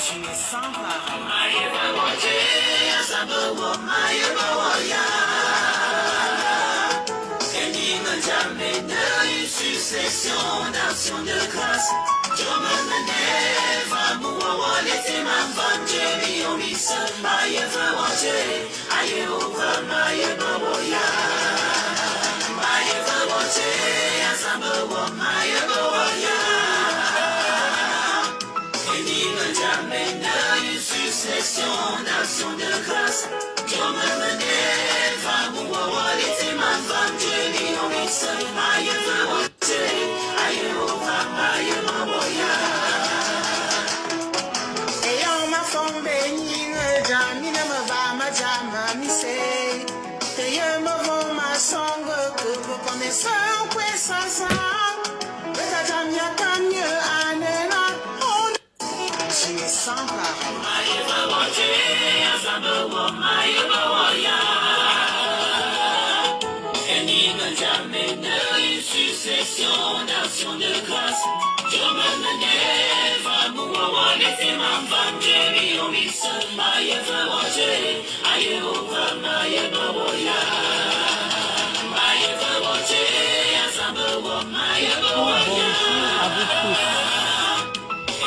Tu es sans parole. Jamais de une succession d'actions de grâce. Je me lève à moi, les ma femme, je vis au lycée, my ever I over my ever my ever as I'm a my ever et jamais de une succession d'actions de grâce. Je me lève à moi, les ma femme, je vis au lycée, my ever I over my ever et on m'a fondé ni ne jamais ne me va ma jama mi say et je me vends ma song que vous connaissez en puissance mais ta jam ya tant mieux anela on tu es sans parole et ni ne jamais de succession d'actions de grâce. Je me lève à moi, les ma femme, je vis au lycée, my ever I over my ever my ever as I'm a my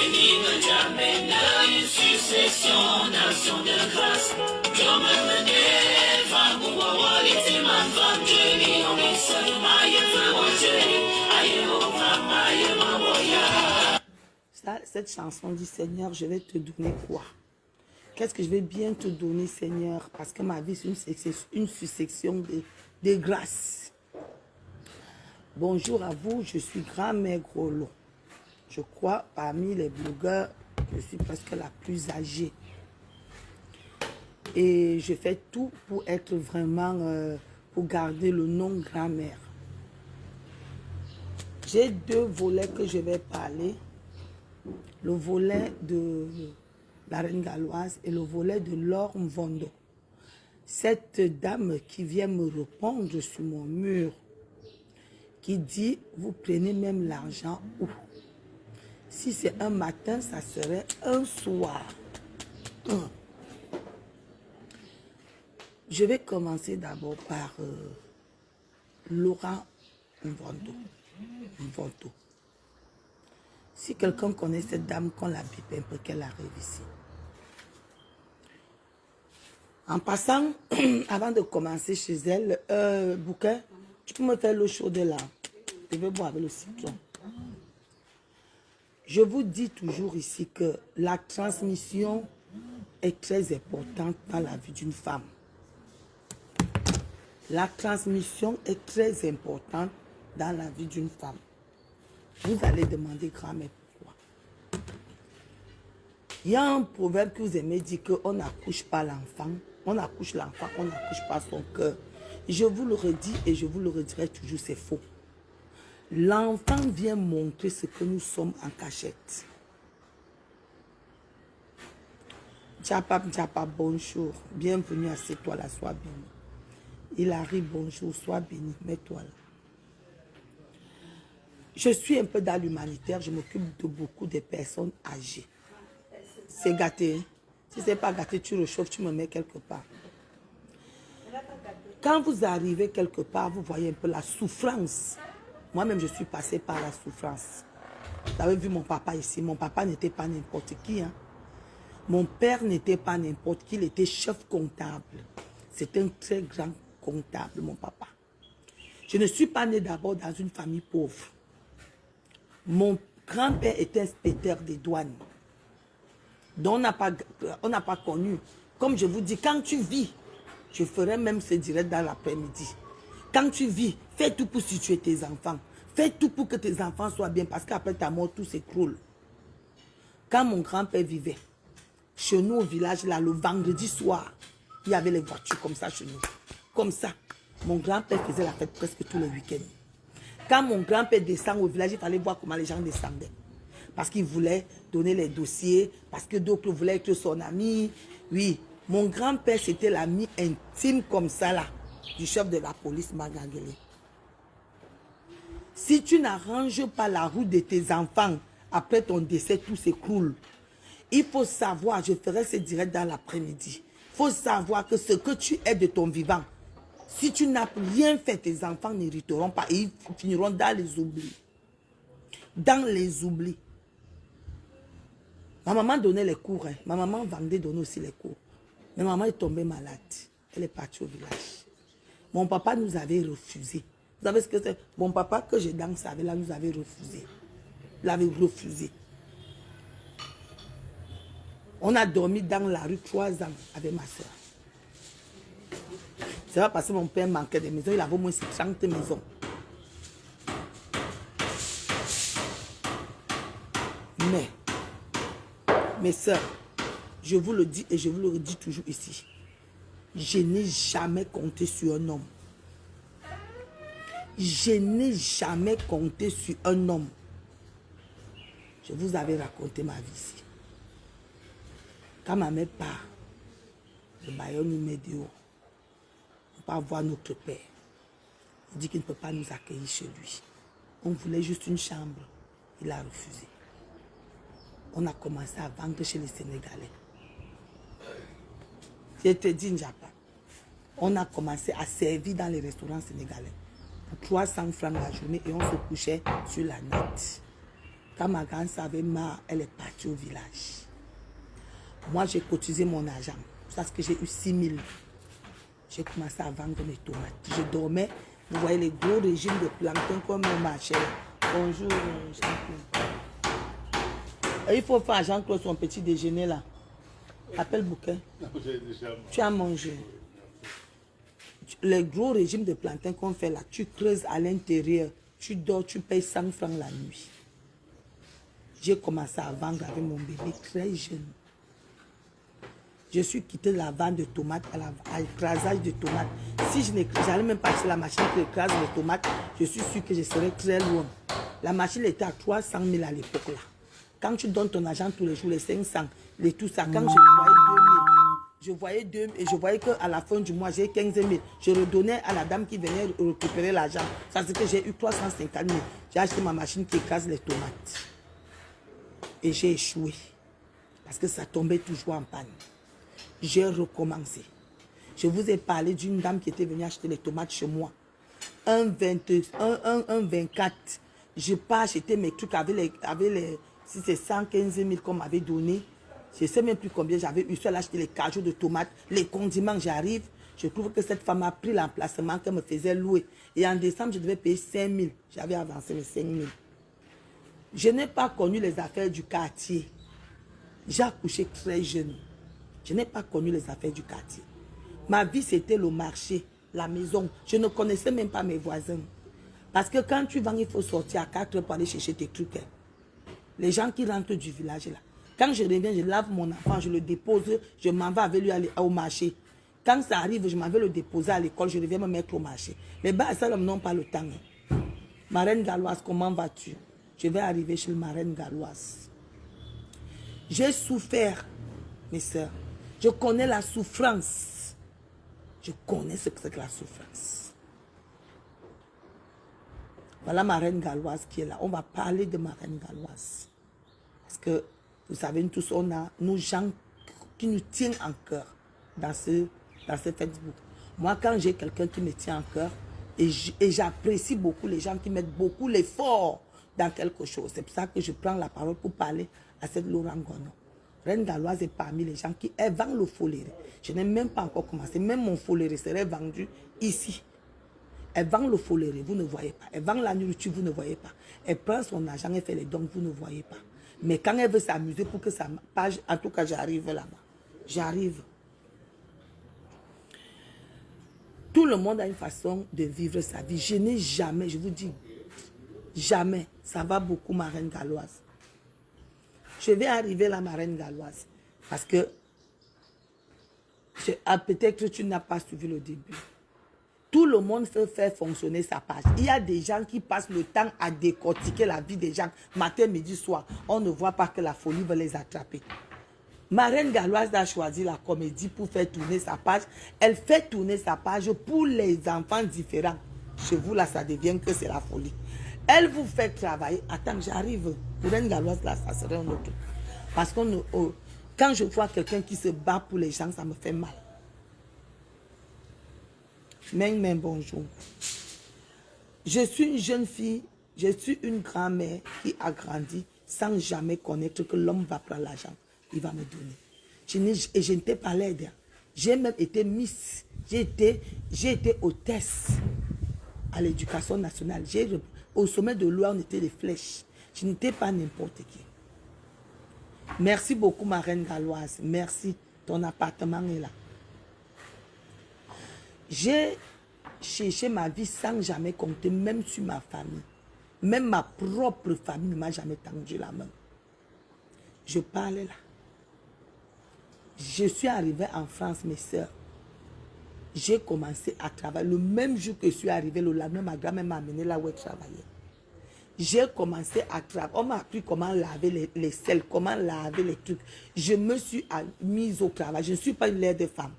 et ni ne jamais de succession d'actions de grâce. Je me lève à moi, les ma femme, je vis au lycée, my ever I over my ever. Cette chanson dit, Seigneur, je vais te donner quoi? Qu'est-ce que je vais bien te donner, Seigneur? Parce que ma vie, c'est une succession de grâces. Bonjour à vous, je suis grand-mère Grolot. Je crois, parmi les blogueurs, je suis presque la plus âgée. Et je fais tout pour être vraiment, pour garder le nom grand-mère. J'ai deux volets que je vais parler. Le volet de la reine galloise et le volet de Laure Mvondo. Cette dame qui vient me répondre sur mon mur, qui dit, vous prenez même l'argent où? Si c'est un matin, ça serait un soir. Je vais commencer d'abord par Laura Mvondo. Si quelqu'un connaît cette dame, qu'on la bipe un peu, qu'elle arrive ici. En passant, avant de commencer chez elle, Bouquet, tu peux me faire l'eau chaude là. Je vais boire avec le citron. Je vous dis toujours ici que la transmission est très importante dans la vie d'une femme. La transmission est très importante dans la vie d'une femme. Vous allez demander, grand-mère, pourquoi? Il y a un proverbe que vous aimez dire qu'on n'accouche pas l'enfant. On accouche l'enfant, on n'accouche pas son cœur. Je vous le redis et je vous le redirai toujours, c'est faux. L'enfant vient montrer ce que nous sommes en cachette. Tchapa, bonjour. Bienvenue à cette toi là, sois béni. Il arrive, bonjour, sois béni, mets-toi là. Je suis un peu dans l'humanitaire, je m'occupe de beaucoup de personnes âgées. C'est gâté. Si ce n'est pas gâté, tu réchauffes, tu me mets quelque part. Quand vous arrivez quelque part, vous voyez un peu la souffrance. Moi-même, je suis passée par la souffrance. Vous avez vu mon papa ici. Mon papa n'était pas n'importe qui. Hein. Mon père n'était pas n'importe qui. Il était chef comptable. C'est un très grand comptable, mon papa. Je ne suis pas née d'abord dans une famille pauvre. Mon grand-père était inspecteur des douanes. Donc on n'a pas connu. Comme je vous dis, quand tu vis, je ferai même ce direct dans l'après-midi. Quand tu vis, fais tout pour situer tes enfants. Fais tout pour que tes enfants soient bien, parce qu'après ta mort, tout s'écroule. Quand mon grand-père vivait, chez nous au village, là, le vendredi soir, il y avait les voitures comme ça chez nous. Comme ça. Mon grand-père faisait la fête presque tous les week-ends. Quand mon grand-père descend au village, il fallait voir comment les gens descendaient. Parce qu'il voulait donner les dossiers, parce que d'autres voulaient être son ami. Oui, mon grand-père, c'était l'ami intime comme ça, là, du chef de la police, Magangele. Si tu n'arranges pas la route de tes enfants, après ton décès, tout s'écroule. Il faut savoir, je ferai ce direct dans l'après-midi. Il faut savoir que ce que tu es de ton vivant, si tu n'as rien fait, tes enfants n'hériteront pas et ils finiront dans les oublis. Dans les oublis. Ma maman donnait les cours. Hein. Ma maman vendait, donnait aussi les cours. Mais maman est tombée malade. Elle est partie au village. Mon papa nous avait refusé. Vous savez ce que c'est? Mon papa que je danse avec là nous avait refusé. Il avait refusé. On a dormi dans la rue 3 ans avec ma soeur. C'est pas parce que mon père manquait de maisons. Il avait au moins 30 maisons. Mais, mes soeurs, je vous le dis et je vous le redis toujours ici. Je n'ai jamais compté sur un homme. Je n'ai jamais compté sur un homme. Je vous avais raconté ma vie ici. Quand ma mère part, le bailleur nous met dehors. On va voir notre père. Il dit qu'il ne peut pas nous accueillir chez lui. On voulait juste une chambre. Il a refusé. On a commencé à vendre chez les Sénégalais. Je te dis, Njapa, on a commencé à servir dans les restaurants sénégalais pour 300 francs la journée et on se couchait sur la note. Quand ma grande avait marre, elle est partie au village. Moi, j'ai cotisé mon argent. Parce que j'ai eu 6 000. J'ai commencé à vendre mes tomates. Je dormais. Vous voyez les gros régimes de plancton comme au marché. Bonjour, Jean-Claude. Il faut faire à Jean-Claude son petit déjeuner là. Appelle Bouquet. Tu as mangé. Les gros régimes de plantain qu'on fait là, tu creuses à l'intérieur. Tu dors, tu payes 100 francs la nuit. J'ai commencé à vendre avec mon bébé très jeune. Je suis quitté la vente de tomates à l'écrasage de tomates. Si je n'allais même pas acheter la machine qui écrase les tomates, je suis sûr que je serais très loin. La machine était à 300 000 à l'époque là. Quand tu donnes ton argent tous les jours, les 500, les tout ça, quand je voyais 2 000, et je voyais qu'à la fin du mois, j'ai 15 000. Je redonnais à la dame qui venait récupérer l'argent. Ça c'est que j'ai eu 350 000. J'ai acheté ma machine qui écrase les tomates. Et j'ai échoué. Parce que ça tombait toujours en panne. J'ai recommencé. Je vous ai parlé d'une dame qui était venue acheter les tomates chez moi. Un 24. Je n'ai pas acheté mes trucs avec les si c'est 115 000 qu'on m'avait donné. Je ne sais même plus combien j'avais eu. Elle a acheté les cajots de tomates, les condiments. J'arrive. Je trouve que cette femme a pris l'emplacement qu'elle me faisait louer. Et en décembre, je devais payer 5 000. J'avais avancé mes 5 000. Je n'ai pas connu les affaires du quartier. J'ai accouché très jeune. Je n'ai pas connu les affaires du quartier. Ma vie, c'était le marché, la maison. Je ne connaissais même pas mes voisins. Parce que quand tu vends, il faut sortir à 4 heures pour aller chercher tes trucs. Les gens qui rentrent du village là. Quand je reviens, je lave mon enfant, je le dépose, je m'en vais avec lui aller au marché. Quand ça arrive, je m'en vais le déposer à l'école, je reviens me mettre au marché. Les Bassalom n'ont pas le temps. Ma reine galloise, comment vas-tu? Je vais arriver chez ma reine galloise. J'ai souffert, mes soeurs. Je connais la souffrance. Je connais ce que c'est que la souffrance. Voilà ma reine galloise qui est là. On va parler de ma reine galloise. Parce que, vous savez, nous tous, on a nos gens qui nous tiennent en cœur dans ce Facebook. Moi, quand j'ai quelqu'un qui me tient en cœur, et j'apprécie beaucoup les gens qui mettent beaucoup l'effort dans quelque chose. C'est pour ça que je prends la parole pour parler à cette Laurent Gono. Reine galloise est parmi les gens qui vendent le foléré. Je n'ai même pas encore commencé. Même mon foléré serait vendu ici. Elle vend le foléré, vous ne voyez pas. Elle vend la nourriture, vous ne voyez pas. Elle prend son argent, elle fait les dons, vous ne voyez pas. Mais quand elle veut s'amuser pour que sa page, en tout cas, j'arrive là-bas. J'arrive. Tout le monde a une façon de vivre sa vie. Je n'ai jamais, je vous dis, jamais. Ça va beaucoup, ma reine galloise. Je vais arriver là, ma reine galloise. Parce que peut-être que tu n'as pas suivi le début. Tout le monde veut faire fonctionner sa page. Il y a des gens qui passent le temps à décortiquer la vie des gens. Matin, midi, soir. On ne voit pas que la folie veut les attraper. Ma reine galloise a choisi la comédie pour faire tourner sa page. Elle fait tourner sa page pour les enfants différents. Chez vous, là, ça devient que c'est la folie. Elle vous fait travailler. Attends, j'arrive. Pour reine galloise, là, ça serait un autre. Parce qu'on Quand je vois quelqu'un qui se bat pour les gens, ça me fait mal. Meng, bonjour. Je suis une jeune fille, je suis une grand-mère qui a grandi sans jamais connaître que l'homme va prendre l'argent, il va me donner. Et je n'étais pas laide. J'ai même été miss, j'ai été hôtesse à l'éducation nationale. Au sommet de l'eau, on était des flèches. Je n'étais pas n'importe qui. Merci beaucoup, ma reine galloise. Merci, ton appartement est là. J'ai cherché ma vie sans jamais compter, même sur ma famille. Même ma propre famille ne m'a jamais tendu la main. Je parlais là. Je suis arrivée en France, mes soeurs. J'ai commencé à travailler. Le même jour que je suis arrivée, le lendemain, ma grand-mère m'a amené là où elle travaillait. J'ai commencé à travailler. On m'a appris comment laver les sels, comment laver les trucs. Je me suis mise au travail. Je ne suis pas une laide femme.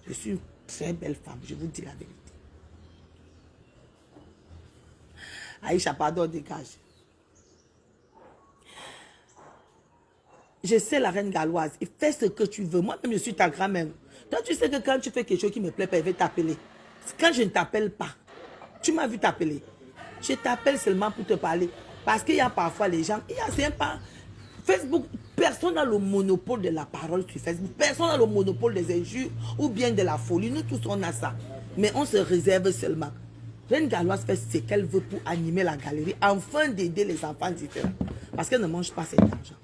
Je suis une très belle femme, je vous dis la vérité. Aïcha, pardon, dégage. Je sais la reine galloise. Fais ce que tu veux. Moi-même, je suis ta grand-mère. Toi, tu sais que quand tu fais quelque chose qui me plaît pas, elle va t'appeler. Quand je ne t'appelle pas, tu m'as vu t'appeler. Je t'appelle seulement pour te parler. Parce qu'il y a parfois les gens, c'est pas Facebook, personne n'a le monopole de la parole sur Facebook. Personne n'a le monopole des injures ou bien de la folie. Nous tous, on a ça. Mais on se réserve seulement. Reine Galloise fait ce qu'elle veut pour animer la galerie, afin d'aider les enfants différents. Parce qu'elle ne mange pas cet argent.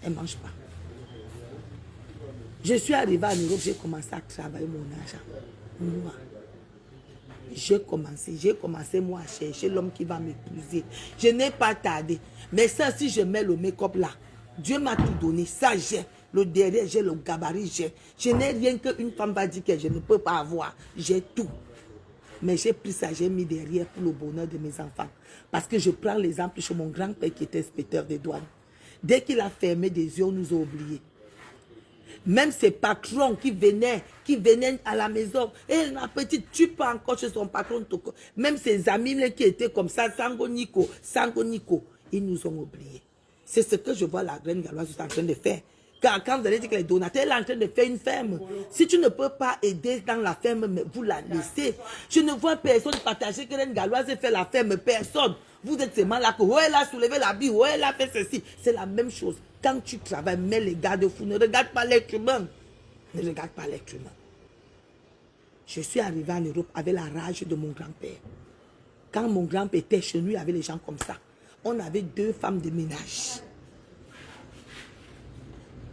Elle ne mange pas. Je suis arrivée en Europe, j'ai commencé à travailler mon argent. Moi. J'ai commencé moi à chercher l'homme qui va m'épouser. Je n'ai pas tardé. Mais ça, si je mets le make-up là, Dieu m'a tout donné. Ça, j'ai. Le derrière, j'ai le gabarit, j'ai. Je n'ai rien qu'une femme va dire que je ne peux pas avoir. J'ai tout. Mais j'ai pris ça, j'ai mis derrière pour le bonheur de mes enfants. Parce que je prends l'exemple chez mon grand-père qui était inspecteur des douanes. Dès qu'il a fermé des yeux, on nous a oubliés. Même ses patrons qui venaient à la maison, et ma petite, tu peux encore chez son patron. Même ses amis qui étaient comme ça, Sango Nico, ils nous ont oubliés. C'est ce que je vois la reine galloise en train de faire. Quand vous allez dire que les donateurs, elle est en train de faire une ferme. Si tu ne peux pas aider dans la ferme, mais vous la laissez. Je ne vois personne partager que la reine galloise fait la ferme. Personne. Vous êtes seulement là que, oh, elle a soulevé la bille, oh, elle a fait ceci. C'est la même chose. Quand tu travailles, mets les garde-fous. Ne regarde pas l'être humain. Ne regarde pas l'être humain. Je suis arrivée en Europe avec la rage de mon grand-père. Quand mon grand-père était chez lui avec les gens comme ça, on avait 2 femmes de ménage.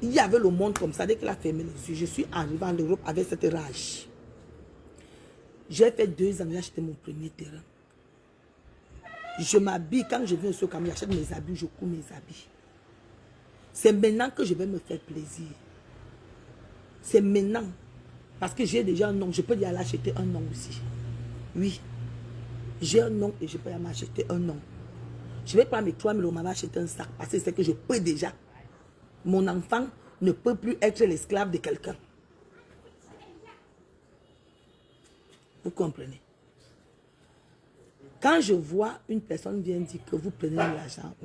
Il y avait le monde comme ça. Dès qu'il a fermé les yeux, je suis arrivée en Europe avec cette rage. J'ai fait 2 ans, j'ai acheté mon premier terrain. Je m'habille, quand je viens au Sokam, j'achète mes habits, je couds mes habits. C'est maintenant que je vais me faire plaisir. C'est maintenant. Parce que j'ai déjà un nom, je peux y aller acheter un nom aussi. Oui. J'ai un nom et je peux y aller m'acheter un nom. Je vais prendre mes 3 000 euros, m'acheter un sac. Parce que c'est que je peux déjà. Mon enfant ne peut plus être l'esclave de quelqu'un. Vous comprenez? Quand je vois une personne vient dire que vous prenez l'argent,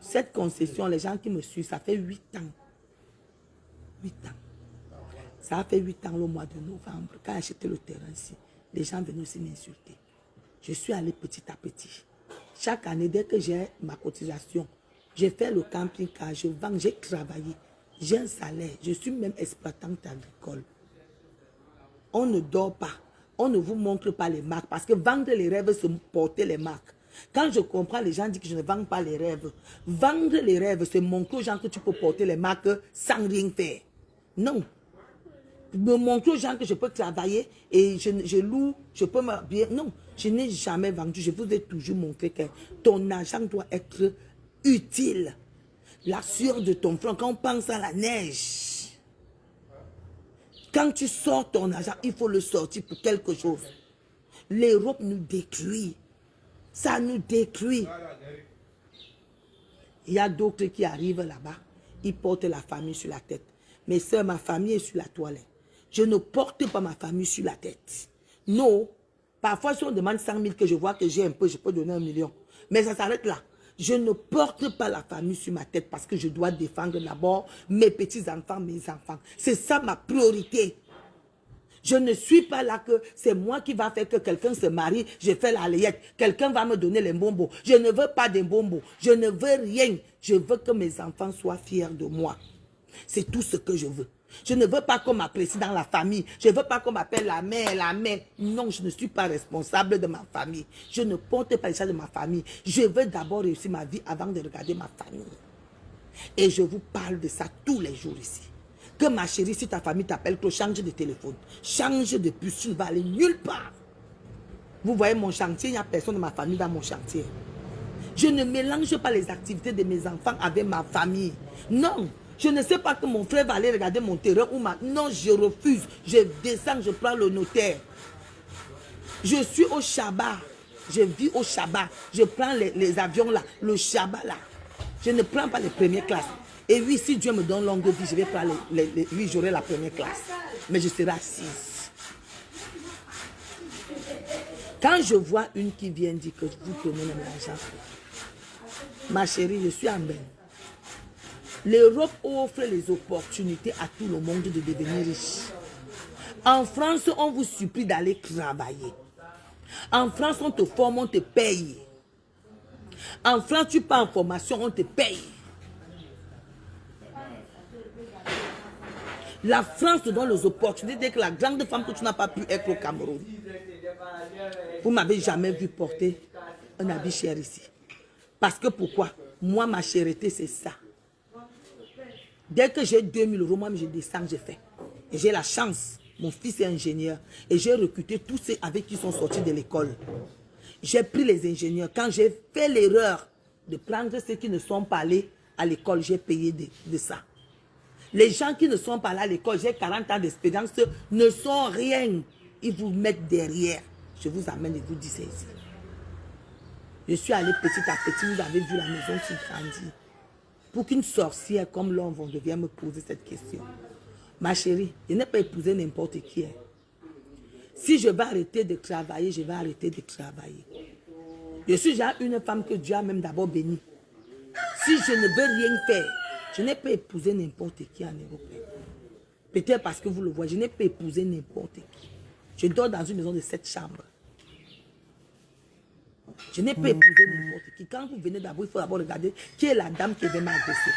cette concession, les gens qui me suivent, ça fait 8 ans. 8 ans. Ça a fait 8 ans le mois de novembre. Quand j'ai acheté le terrain ici, les gens venaient aussi m'insulter. Je suis allé petit à petit. Chaque année, dès que j'ai ma cotisation, j'ai fait le camping-car, je vends, j'ai travaillé. J'ai un salaire, je suis même exploitante agricole. On ne dort pas. On ne vous montre pas les marques. Parce que vendre les rêves, c'est porter les marques. Quand je comprends, les gens disent que je ne vends pas les rêves. Vendre les rêves, c'est montrer aux gens que tu peux porter les marques sans rien faire. Non. Me montrer aux gens que je peux travailler et je loue, je peux m'habiller. Non, je n'ai jamais vendu. Je vous ai toujours montré que ton argent doit être utile. La sueur de ton front, quand on pense à la neige, quand tu sors ton argent, il faut le sortir pour quelque chose. L'Europe nous détruit. Ça nous détruit. Il y a d'autres qui arrivent là-bas. Ils portent la famille sur la tête. Mes soeurs, ma famille est sur la toilette. Je ne porte pas ma famille sur la tête. Non. Parfois, si on demande 100 000 que je vois que j'ai un peu, je peux donner 1 million. Mais ça s'arrête là. Je ne porte pas la famille sur ma tête parce que je dois défendre d'abord mes petits-enfants, mes enfants. C'est ça ma priorité. Je ne suis pas là que c'est moi qui va faire que quelqu'un se marie, je fais la layette, quelqu'un va me donner les bonbons. Je ne veux pas des bonbons, je ne veux rien. Je veux que mes enfants soient fiers de moi. C'est tout ce que je veux. Je ne veux pas qu'on m'apprécie dans la famille. Je ne veux pas qu'on m'appelle la mère, la mère. Non, je ne suis pas responsable de ma famille. Je ne porte pas les charges de ma famille. Je veux d'abord réussir ma vie avant de regarder ma famille. Et je vous parle de ça tous les jours ici. Que ma chérie, si ta famille t'appelle, change de téléphone. Change de puce, tu ne vas aller nulle part. Vous voyez mon chantier, il n'y a personne de ma famille dans mon chantier. Je ne mélange pas les activités de mes enfants avec ma famille. Non, je ne sais pas que mon frère va aller regarder mon terrain ou ma... Non, je refuse. Je descends, je prends le notaire. Je suis au Shabbat. Je vis au Shabbat. Je prends les avions là, le Shabbat là. Je ne prends pas les premières classes. Et oui, si Dieu me donne longue vie, je vais prendre oui, j'aurai la première classe. Mais je serai assise. Quand je vois une qui vient dire que vous prenez mon argent, ma chérie, je suis en bain. L'Europe offre les opportunités à tout le monde de devenir riche. En France, on vous supplie d'aller travailler. En France, on te forme, on te paye. En France, tu pars en formation, on te paye. La France te donne les opportunités que la grande femme que tu n'as pas pu être au Cameroun. Vous ne m'avez jamais vu porter un habit cher ici. Parce que pourquoi? Moi, ma chérité, c'est ça. Dès que j'ai 2000 euros, moi, je descends, je fais. Et j'ai la chance. Mon fils est ingénieur. Et j'ai recruté tous ceux avec qui sont sortis de l'école. J'ai pris les ingénieurs. Quand j'ai fait l'erreur de prendre ceux qui ne sont pas allés à l'école, j'ai payé de ça. Les gens qui ne sont pas là à l'école, j'ai 40 ans d'expérience, ne sont rien. Ils vous mettent derrière. Je vous amène et vous dis c'est ici. Je suis allé petit à petit, vous avez vu la maison qui grandit. Pour qu'une sorcière comme l'homme vienne me poser cette question. Ma chérie, je n'ai pas épousé n'importe qui. Si je vais arrêter de travailler, je vais arrêter de travailler. Je suis déjà une femme que Dieu a même d'abord bénie. Si je ne veux rien faire, je n'ai pas épousé n'importe qui en Europe. Peut-être parce que vous le voyez, je n'ai pas épousé n'importe qui. Je dors dans une maison de 7 chambres. Je n'ai pas épousé n'importe qui. Quand vous venez d'abord, il faut d'abord regarder qui est la dame qui vient m'agresser.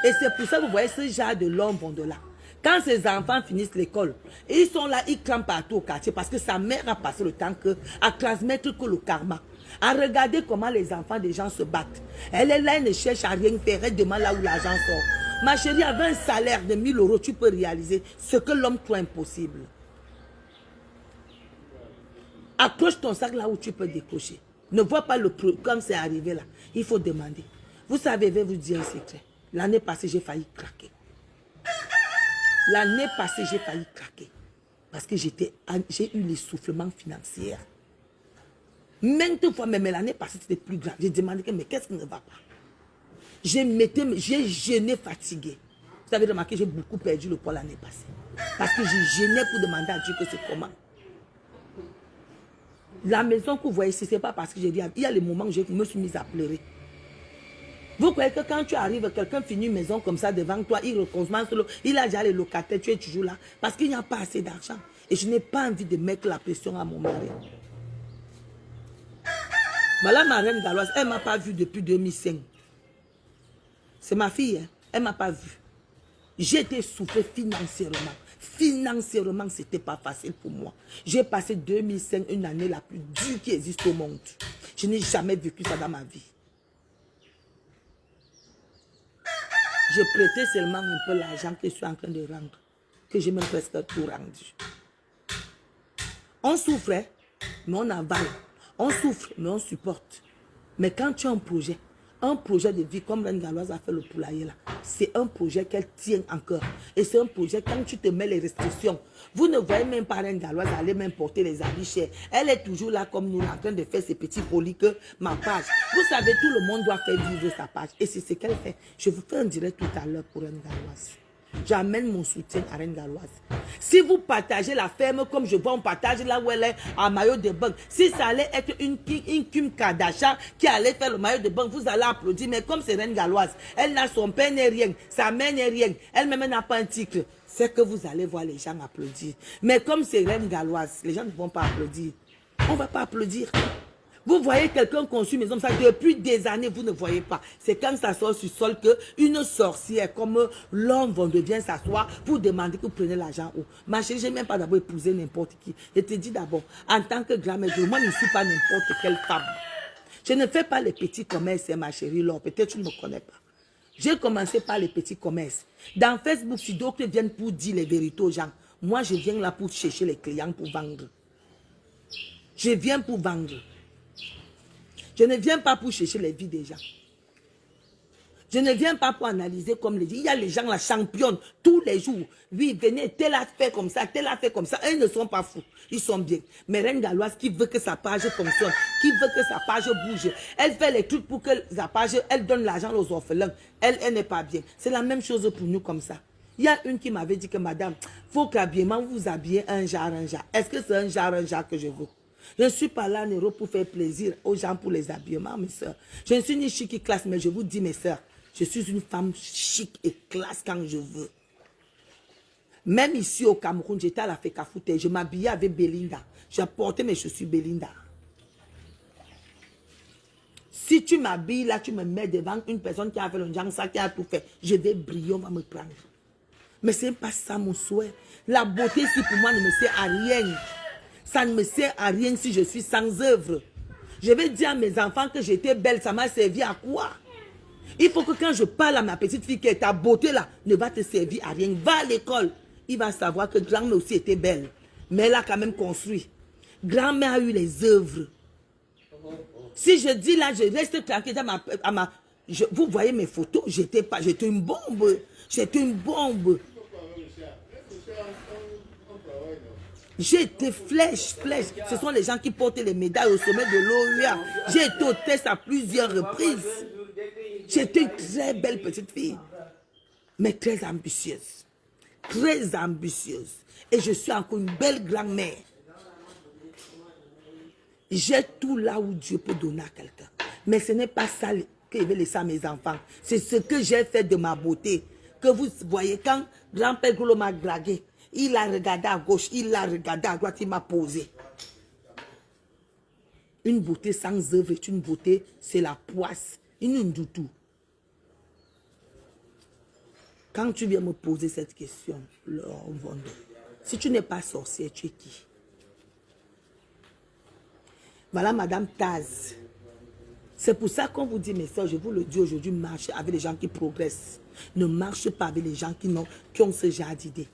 Et c'est pour ça que vous voyez ce genre de l'homme vont de là. Quand ces enfants finissent l'école, ils sont là, ils crament partout au quartier parce que sa mère a passé le temps à transmettre que le karma. À regarder comment les enfants des gens se battent. Elle est là, elle ne cherche à rien faire, elle demande là où l'argent sort. Ma chérie, avec un salaire de 1000 euros, tu peux réaliser ce que l'homme croit impossible. Accroche ton sac là où tu peux décrocher. Ne vois pas le comme c'est arrivé là. Il faut demander. Vous savez, je vais vous dire un secret. L'année passée, j'ai failli craquer. L'année passée, j'ai failli craquer. Parce que j'ai eu l'essoufflement financier. Maintes fois, mais l'année passée, c'était plus grave. J'ai demandé, mais qu'est-ce qui ne va pas? J'ai jeûné fatigué. Vous avez remarqué, j'ai beaucoup perdu le poids l'année passée. Parce que j'ai jeûné pour demander à Dieu que c'est comment. La maison que vous voyez ici, ce n'est pas parce que j'ai dit, il y a les moments où je me suis mise à pleurer. Vous croyez que quand tu arrives, quelqu'un finit une maison comme ça devant toi, il recommence, il a déjà les locataires, tu es toujours là. Parce qu'il n'y a pas assez d'argent. Et je n'ai pas envie de mettre la pression à mon mari. Voilà ma reine galloise, elle ne m'a pas vue depuis 2005. C'est ma fille, hein? Elle ne m'a pas vue. J'ai été souffrée financièrement. Financièrement, ce n'était pas facile pour moi. J'ai passé 2005, une année la plus dure qui existe au monde. Je n'ai jamais vécu ça dans ma vie. Je prêtais seulement un peu l'argent que je suis en train de rendre. Que j'ai même presque tout rendu. On souffrait, mais on avale. On souffre, mais on supporte. Mais quand tu as un projet de vie, comme Reine Galloise a fait le poulailler là, c'est un projet qu'elle tient encore. Et c'est un projet, quand tu te mets les restrictions, vous ne voyez même pas Reine Galloise aller même porter les habits chers. Elle est toujours là comme nous, en train de faire ses petits polis que ma page. Vous savez, tout le monde doit faire vivre sa page. Et c'est ce qu'elle fait. Je vous fais un direct tout à l'heure pour Reine Galloise. j'amène mon soutien à Reine Galloise. Si vous partagez la ferme comme je vois, on partage là où elle est, à maillot de bain. Si ça allait être une Kim Kardashian qui allait faire le maillot de bain, vous allez applaudir. Mais comme c'est Reine Galloise, elle n'a son père n'est rien, sa mère n'est rien, elle-même n'a pas un titre. C'est que vous allez voir les gens applaudir. Mais comme c'est Reine Galloise, les gens ne vont pas applaudir. On ne va pas applaudir. Vous voyez quelqu'un construit une maison, ça depuis des années, vous ne voyez pas. C'est quand ça sort sur le sol qu'une sorcière comme l'homme vient s'asseoir pour demander que vous preniez l'argent où. Ma chérie, je n'ai même pas d'abord épousé n'importe qui. Je te dis d'abord, en tant que grand-mère, moi je ne suis pas n'importe quelle femme. Je ne fais pas les petits commerces, ma chérie, là. Peut-être tu ne me connais pas. J'ai commencé par les petits commerces. Dans Facebook, si d'autres viennent pour dire les vérités aux gens, moi je viens là pour chercher les clients pour vendre. Je viens pour vendre. Je ne viens pas pour chercher les vies des gens. Je ne viens pas pour analyser comme les gens. Il y a les gens la championne tous les jours. Oui, venez, tel a fait comme ça, tel a fait comme ça. Ils ne sont pas fous. Ils sont bien. Mais Reine Galloise qui veut que sa page fonctionne, qui veut que sa page bouge, elle fait les trucs pour que sa page, elle donne l'argent aux orphelins. Elle n'est pas bien. C'est la même chose pour nous comme ça. Il y a une qui m'avait dit que madame, il faut que l'habillement vous habillez un genre. Est-ce que c'est un genre que je veux? Je ne suis pas là en Europe pour faire plaisir aux gens pour les habillements, mes soeurs. Je ne suis ni chic et classe, mais je vous dis, mes soeurs, je suis une femme chic et classe quand je veux. Même ici au Cameroun, j'étais à la Fekafoute, je m'habillais avec Belinda. J'ai porté mes chaussures Belinda. Si tu m'habilles là, tu me mets devant une personne qui a fait le genre, ça qui a tout fait, je vais briller, on va me prendre. Mais ce n'est pas ça mon souhait. La beauté ici pour moi ne me sert à rien. Ça ne me sert à rien si je suis sans œuvre. Je vais dire à mes enfants que j'étais belle, ça m'a servi à quoi? Il faut que quand je parle à ma petite fille que ta beauté là ne va te servir à rien. Va à l'école, il va savoir que grand-mère aussi était belle. Mais elle a quand même construit. Grand-mère a eu les œuvres. Si je dis là, je reste tranquille vous voyez mes photos, j'étais une bombe. J'étais une bombe. J'ai été flèche. Ce sont les gens qui portent les médailles au sommet de l'OUA. J'ai été hôtesse à plusieurs reprises. J'étais une très belle petite fille. Mais très ambitieuse. Très ambitieuse. Et je suis encore une belle grand-mère. J'ai tout là où Dieu peut donner à quelqu'un. Mais ce n'est pas ça que je vais laisser à mes enfants. C'est ce que j'ai fait de ma beauté. Que vous voyez, quand grand-père Golo m'a dragué, il a regardé à gauche, il a regardé à droite, il m'a posé. Une beauté sans œuvre est une beauté, c'est la poisse. Une ndoutou. Quand tu viens me poser cette question, si tu n'es pas sorcière, tu es qui? Voilà Madame Taz. C'est pour ça qu'on vous dit, mes soeurs, je vous le dis aujourd'hui, marchez avec les gens qui progressent. Ne marche pas avec les gens qui ont ce genre d'idées.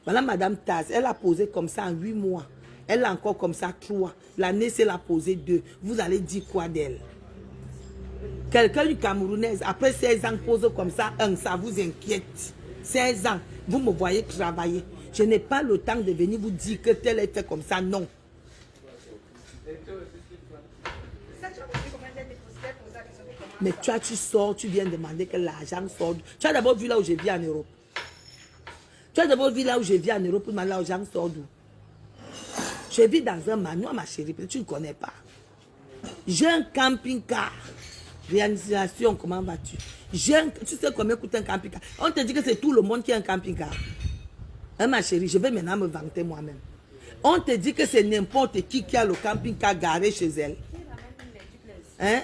Voilà Madame Taz, elle a posé comme ça en 8 mois. Elle a encore comme ça 3. L'année, c'est la posé 2. Vous allez dire quoi d'elle? Quelqu'un une Camerounaise, après 16 ans, pose comme ça, ça vous inquiète. 16 ans, vous me voyez travailler. Je n'ai pas le temps de venir vous dire que tel est fait comme ça, non. Mais toi, tu sors, tu viens demander que l'argent sorte. Tu as d'abord vu là où je vis en Europe. Tu as d'abord vu là où je vis en Europe pour demander l'argent sort d'où. Je vis dans un manoir, ma chérie, peut-être tu ne connais pas. J'ai un camping-car. Réalisation, comment vas-tu? Tu sais combien coûte un camping-car? On te dit que c'est tout le monde qui a un camping-car. Hein, ma chérie, je vais maintenant me vanter moi-même. On te dit que c'est n'importe qui a le camping-car garé chez elle. Hein?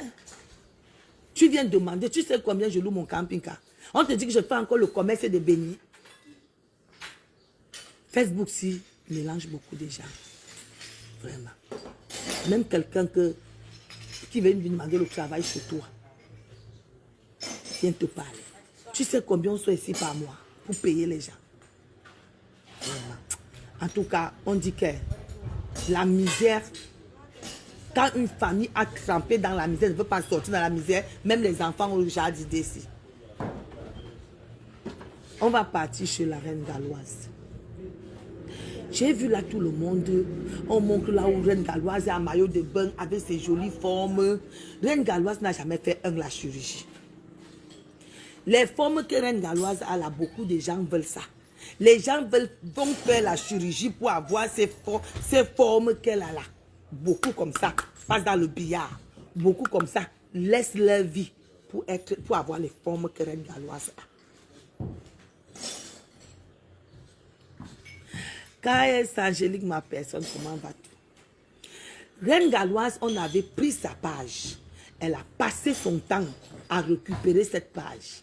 Tu viens demander, tu sais combien je loue mon camping-car? On te dit que je fais encore le commerce de beignets. Facebook, si, mélange beaucoup de gens. Vraiment. Même quelqu'un qui vient me demander le travail chez toi. Viens te parler. Tu sais combien on soit ici par mois pour payer les gens. Vraiment. En tout cas, on dit que la misère, quand une famille a trempé dans la misère, ne veut pas sortir dans la misère, même les enfants ont déjà d'idées ici. On va partir chez la Reine Galloise. J'ai vu là tout le monde, on montre là où Reine Galloise est en maillot de bain avec ses jolies formes. Reine Galloise n'a jamais fait la chirurgie. Les formes que Reine Galloise a là, beaucoup de gens veulent ça. Les gens vont faire la chirurgie pour avoir ces formes qu'elle a là. Beaucoup comme ça, passe dans le billard. Beaucoup comme ça, laissent leur vie pour avoir les formes que Reine Galloise a. Quand est Angélique, ma personne, comment vas-tu? Reine Galloise, on avait pris sa page. Elle a passé son temps à récupérer cette page.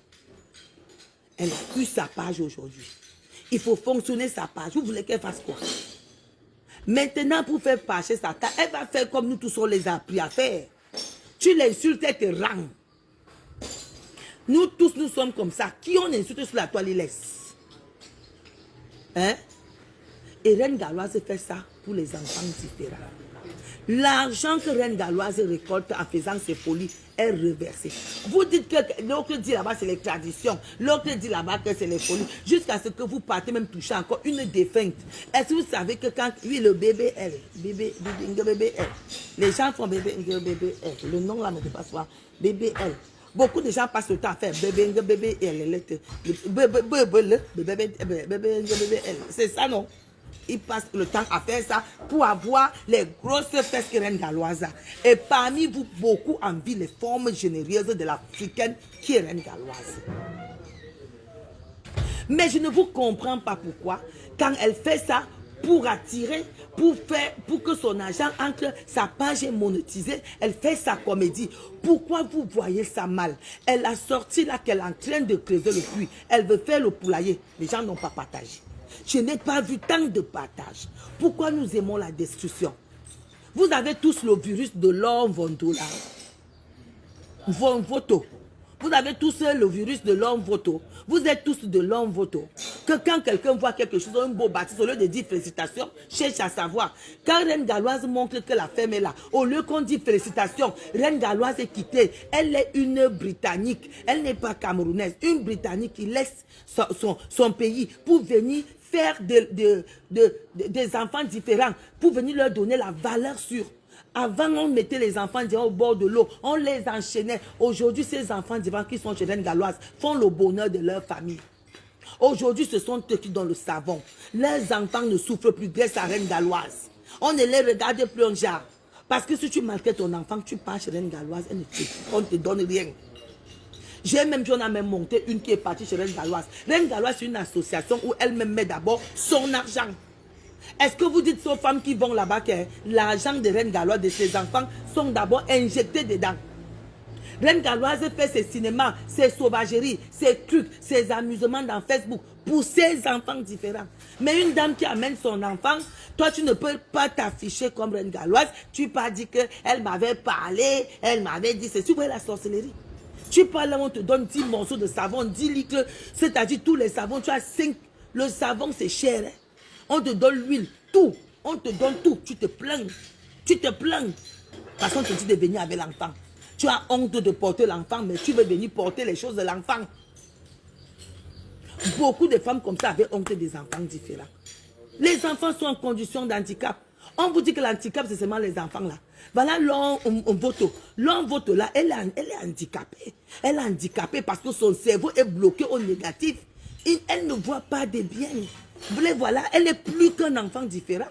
Elle a eu sa page aujourd'hui. Il faut fonctionner sa page. Vous voulez qu'elle fasse quoi? Maintenant, pour faire passer sa tâche, elle va faire comme nous tous on les a appris à faire. Tu l'insultes, elle te rend. Nous tous, nous sommes comme ça. Qui on insulte sur la toile, il laisse. Hein? Et Reine Galloise fait ça pour les enfants différents. L'argent que Reine Galloise récolte en faisant ses folies est reversé. Vous dites que l'autre dit là-bas c'est les traditions, l'autre dit là-bas que c'est les folies, jusqu'à ce que vous partez même toucher encore une défunte. Est-ce que vous savez que quand, oui, le bébé L, bébé L, les gens font bébé L, le nom là ne dépasse pas, bébé L. Beaucoup de gens passent le temps à faire bébé L, bébé L, c'est ça non? Ils passent le temps à faire ça pour avoir les grosses fesses que Reine Galloise a. Et parmi vous, beaucoup envient les formes généreuses de l'Africaine qui est Reine Galloise. Mais je ne vous comprends pas pourquoi, quand elle fait ça, pour attirer, pour que son argent entre, sa page est monétisée, elle fait sa comédie. Pourquoi vous voyez ça mal? Elle a sorti là qu'elle est en train de creuser le puits. Elle veut faire le poulailler. Les gens n'ont pas partagé. Je n'ai pas vu tant de partage. Pourquoi nous aimons la destruction? Vous avez tous le virus de l'homme voto là. Voto. Vous avez tous le virus de l'homme voto. Vous êtes tous de l'homme voto. Que quand quelqu'un voit quelque chose, un beau bâtisse, au lieu de dire félicitations, cherche à savoir. Quand Reine Galloise montre que la femme est là, au lieu qu'on dit félicitations, Reine Galloise est quittée. Elle est une Britannique. Elle n'est pas camerounaise. Une Britannique qui laisse son pays pour venir faire des enfants différents, pour venir leur donner la valeur sûre. Avant, on mettait les enfants au bord de l'eau, on les enchaînait. Aujourd'hui, ces enfants différents qui sont chez Reine Galloise font le bonheur de leur famille. Aujourd'hui, ce sont eux qui donnent le savon. Leurs enfants ne souffrent plus grâce à Reine Galloise. On ne les regarde plus en genre. Parce que si tu maltraites ton enfant, tu pars chez Reine Galloise, on ne te donne rien. On a même monté une qui est partie chez Reine Galloise. Reine Galloise, c'est une association où elle-même met d'abord son argent. Est-ce que vous dites aux femmes qui vont là-bas que l'argent de Reine Galloise, de ses enfants, sont d'abord injectés dedans? Reine Galloise fait ses cinémas, ses sauvageries, ses trucs, ses amusements dans Facebook pour ses enfants différents. Mais une dame qui amène son enfant, toi tu ne peux pas t'afficher comme Reine Galloise. Tu pas dit qu'elle m'avait parlé, elle m'avait dit ceci. Tu vois la sorcellerie. Tu parles, on te donne 10 morceaux de savon, 10 litres, c'est-à-dire tous les savons, tu as 5. Le savon, c'est cher. Hein? On te donne l'huile, tout. On te donne tout. Tu te plains. Tu te plains. Parce qu'on te dit de venir avec l'enfant. Tu as honte de porter l'enfant, mais tu veux venir porter les choses de l'enfant. Beaucoup de femmes comme ça avaient honte des enfants différents. Les enfants sont en condition d'handicap. On vous dit que l'handicap, c'est seulement les enfants là. Voilà l'homme voto. L'homme voto là, elle est handicapée. Elle est handicapée parce que son cerveau est bloqué au négatif. Elle ne voit pas de bien. Vous les voilà, elle est plus qu'un enfant différent.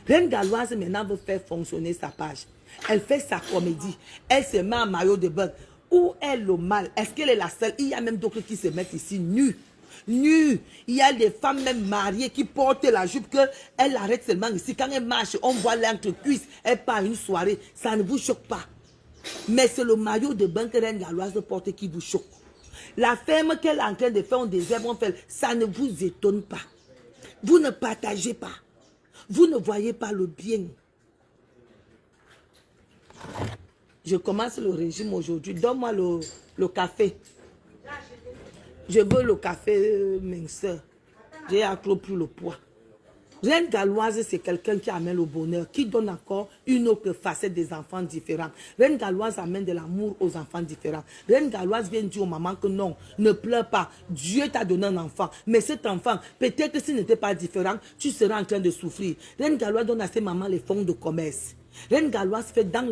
Reine Galloise maintenant veut faire fonctionner sa page. Elle fait sa comédie. Elle se met en maillot de bain. Où est le mal? Est-ce qu'elle est la seule? Il y a même d'autres qui se mettent ici nus. Nus. Il y a des femmes même mariées qui portent la jupe qu'elle arrête seulement ici. Quand elle marche, on voit l'entrecuisse. Elle part à une soirée. Ça ne vous choque pas. Mais c'est le maillot de bain que Reine Galloise porte qui vous choque. La ferme qu'elle est en train de faire en désert, ça ne vous étonne pas. Vous ne partagez pas. Vous ne voyez pas le bien. Je commence le régime aujourd'hui. Donne-moi le café. Je veux le café minceur. J'ai accro pour le poids. Reine Galloise, c'est quelqu'un qui amène le bonheur, qui donne encore une autre facette des enfants différents. Reine Galloise amène de l'amour aux enfants différents. Reine Galloise vient dire aux mamans que non, ne pleure pas. Dieu t'a donné un enfant. Mais cet enfant, peut-être que s'il n'était pas différent, tu seras en train de souffrir. Reine Galloise donne à ses mamans les fonds de commerce. Reine Galloise fait dans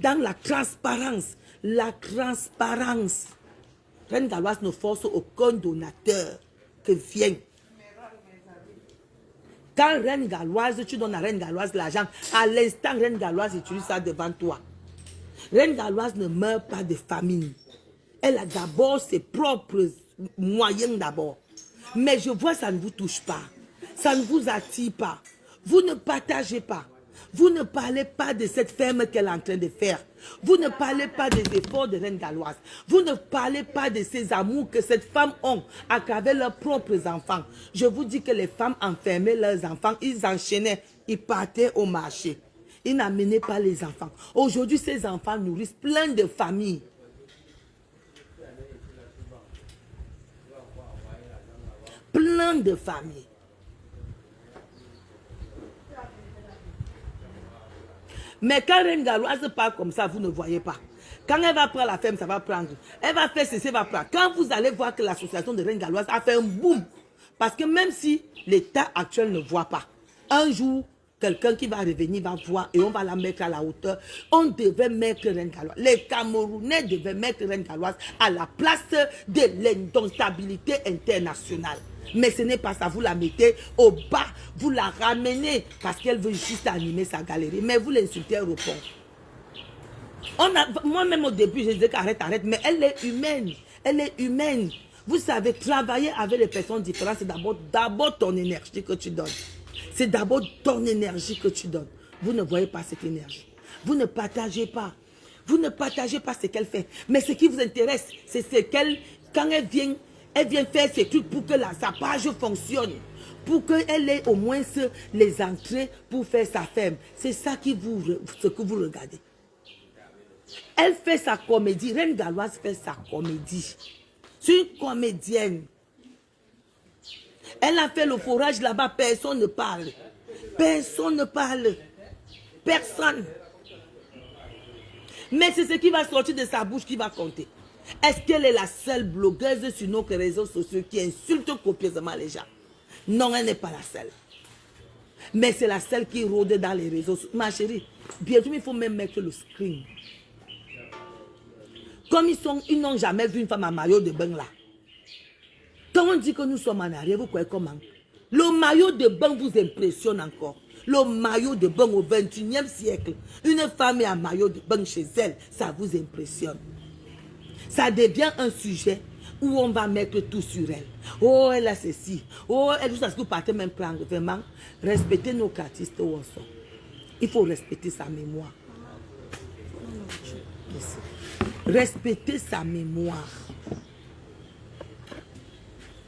la transparence. La transparence. Reine Galloise ne force aucun donateur que vienne. Quand Reine Galloise, tu donnes à Reine Galloise l'argent, à l'instant, Reine Galloise utilise ça devant toi. Reine Galloise ne meurt pas de famine. Elle a d'abord ses propres moyens d'abord. Mais je vois, ça ne vous touche pas. Ça ne vous attire pas. Vous ne partagez pas. Vous ne parlez pas de cette ferme qu'elle est en train de faire. Vous ne parlez pas des efforts de Reine Galloise. Vous ne parlez pas de ces amours que cette femme ont à travers leurs propres enfants. Je vous dis que les femmes enfermaient leurs enfants, ils enchaînaient, ils partaient au marché. Ils n'amenaient pas les enfants. Aujourd'hui, ces enfants nourrissent plein de familles. Plein de familles. Mais quand Reine Galloise part comme ça, vous ne voyez pas. Quand elle va prendre la ferme, ça va prendre. Elle va faire ceci, va prendre. Quand vous allez voir que l'association de Reine Galloise a fait un boom, parce que même si l'État actuel ne voit pas, un jour, quelqu'un qui va revenir va voir et on va la mettre à la hauteur. On devait mettre Reine Galloise. Les Camerounais devaient mettre Reine Galloise à la place de l'indomptabilité internationale. Mais ce n'est pas ça, vous la mettez au bas, vous la ramenez parce qu'elle veut juste animer sa galerie. Mais vous l'insultez au repos. Moi-même au début, je disais qu'arrête, mais elle est humaine. Elle est humaine. Vous savez, travailler avec les personnes différentes, c'est d'abord ton énergie que tu donnes. C'est d'abord ton énergie que tu donnes. Vous ne voyez pas cette énergie. Vous ne partagez pas. Vous ne partagez pas ce qu'elle fait. Mais ce qui vous intéresse, c'est ce qu'elle, quand elle vient faire ses trucs pour que sa page fonctionne. Pour qu'elle ait au moins les entrées pour faire sa ferme. C'est ça ce que vous regardez. Elle fait sa comédie. Reine Galloise fait sa comédie. C'est une comédienne. Elle a fait le forage là-bas, personne ne parle. Personne ne parle. Personne. Mais c'est ce qui va sortir de sa bouche qui va compter. Est-ce qu'elle est la seule blogueuse sur nos réseaux sociaux qui insulte copieusement les gens? Non, elle n'est pas la seule. Mais c'est la seule qui rôde dans les réseaux sociaux. Ma chérie, bientôt il faut même mettre le screen. Comme ils n'ont jamais vu une femme en maillot de bain là. Quand on dit que nous sommes en arrière, vous croyez comment? Le maillot de bain vous impressionne encore. Le maillot de bain au 21e siècle. Une femme est en maillot de bain chez elle, ça vous impressionne. Ça devient un sujet où on va mettre tout sur elle. Oh, elle a ceci. Oh, elle a ce que vous partez même prendre. Vraiment, respectez nos artistes où on sort. Il faut respecter sa mémoire. Respectez sa mémoire.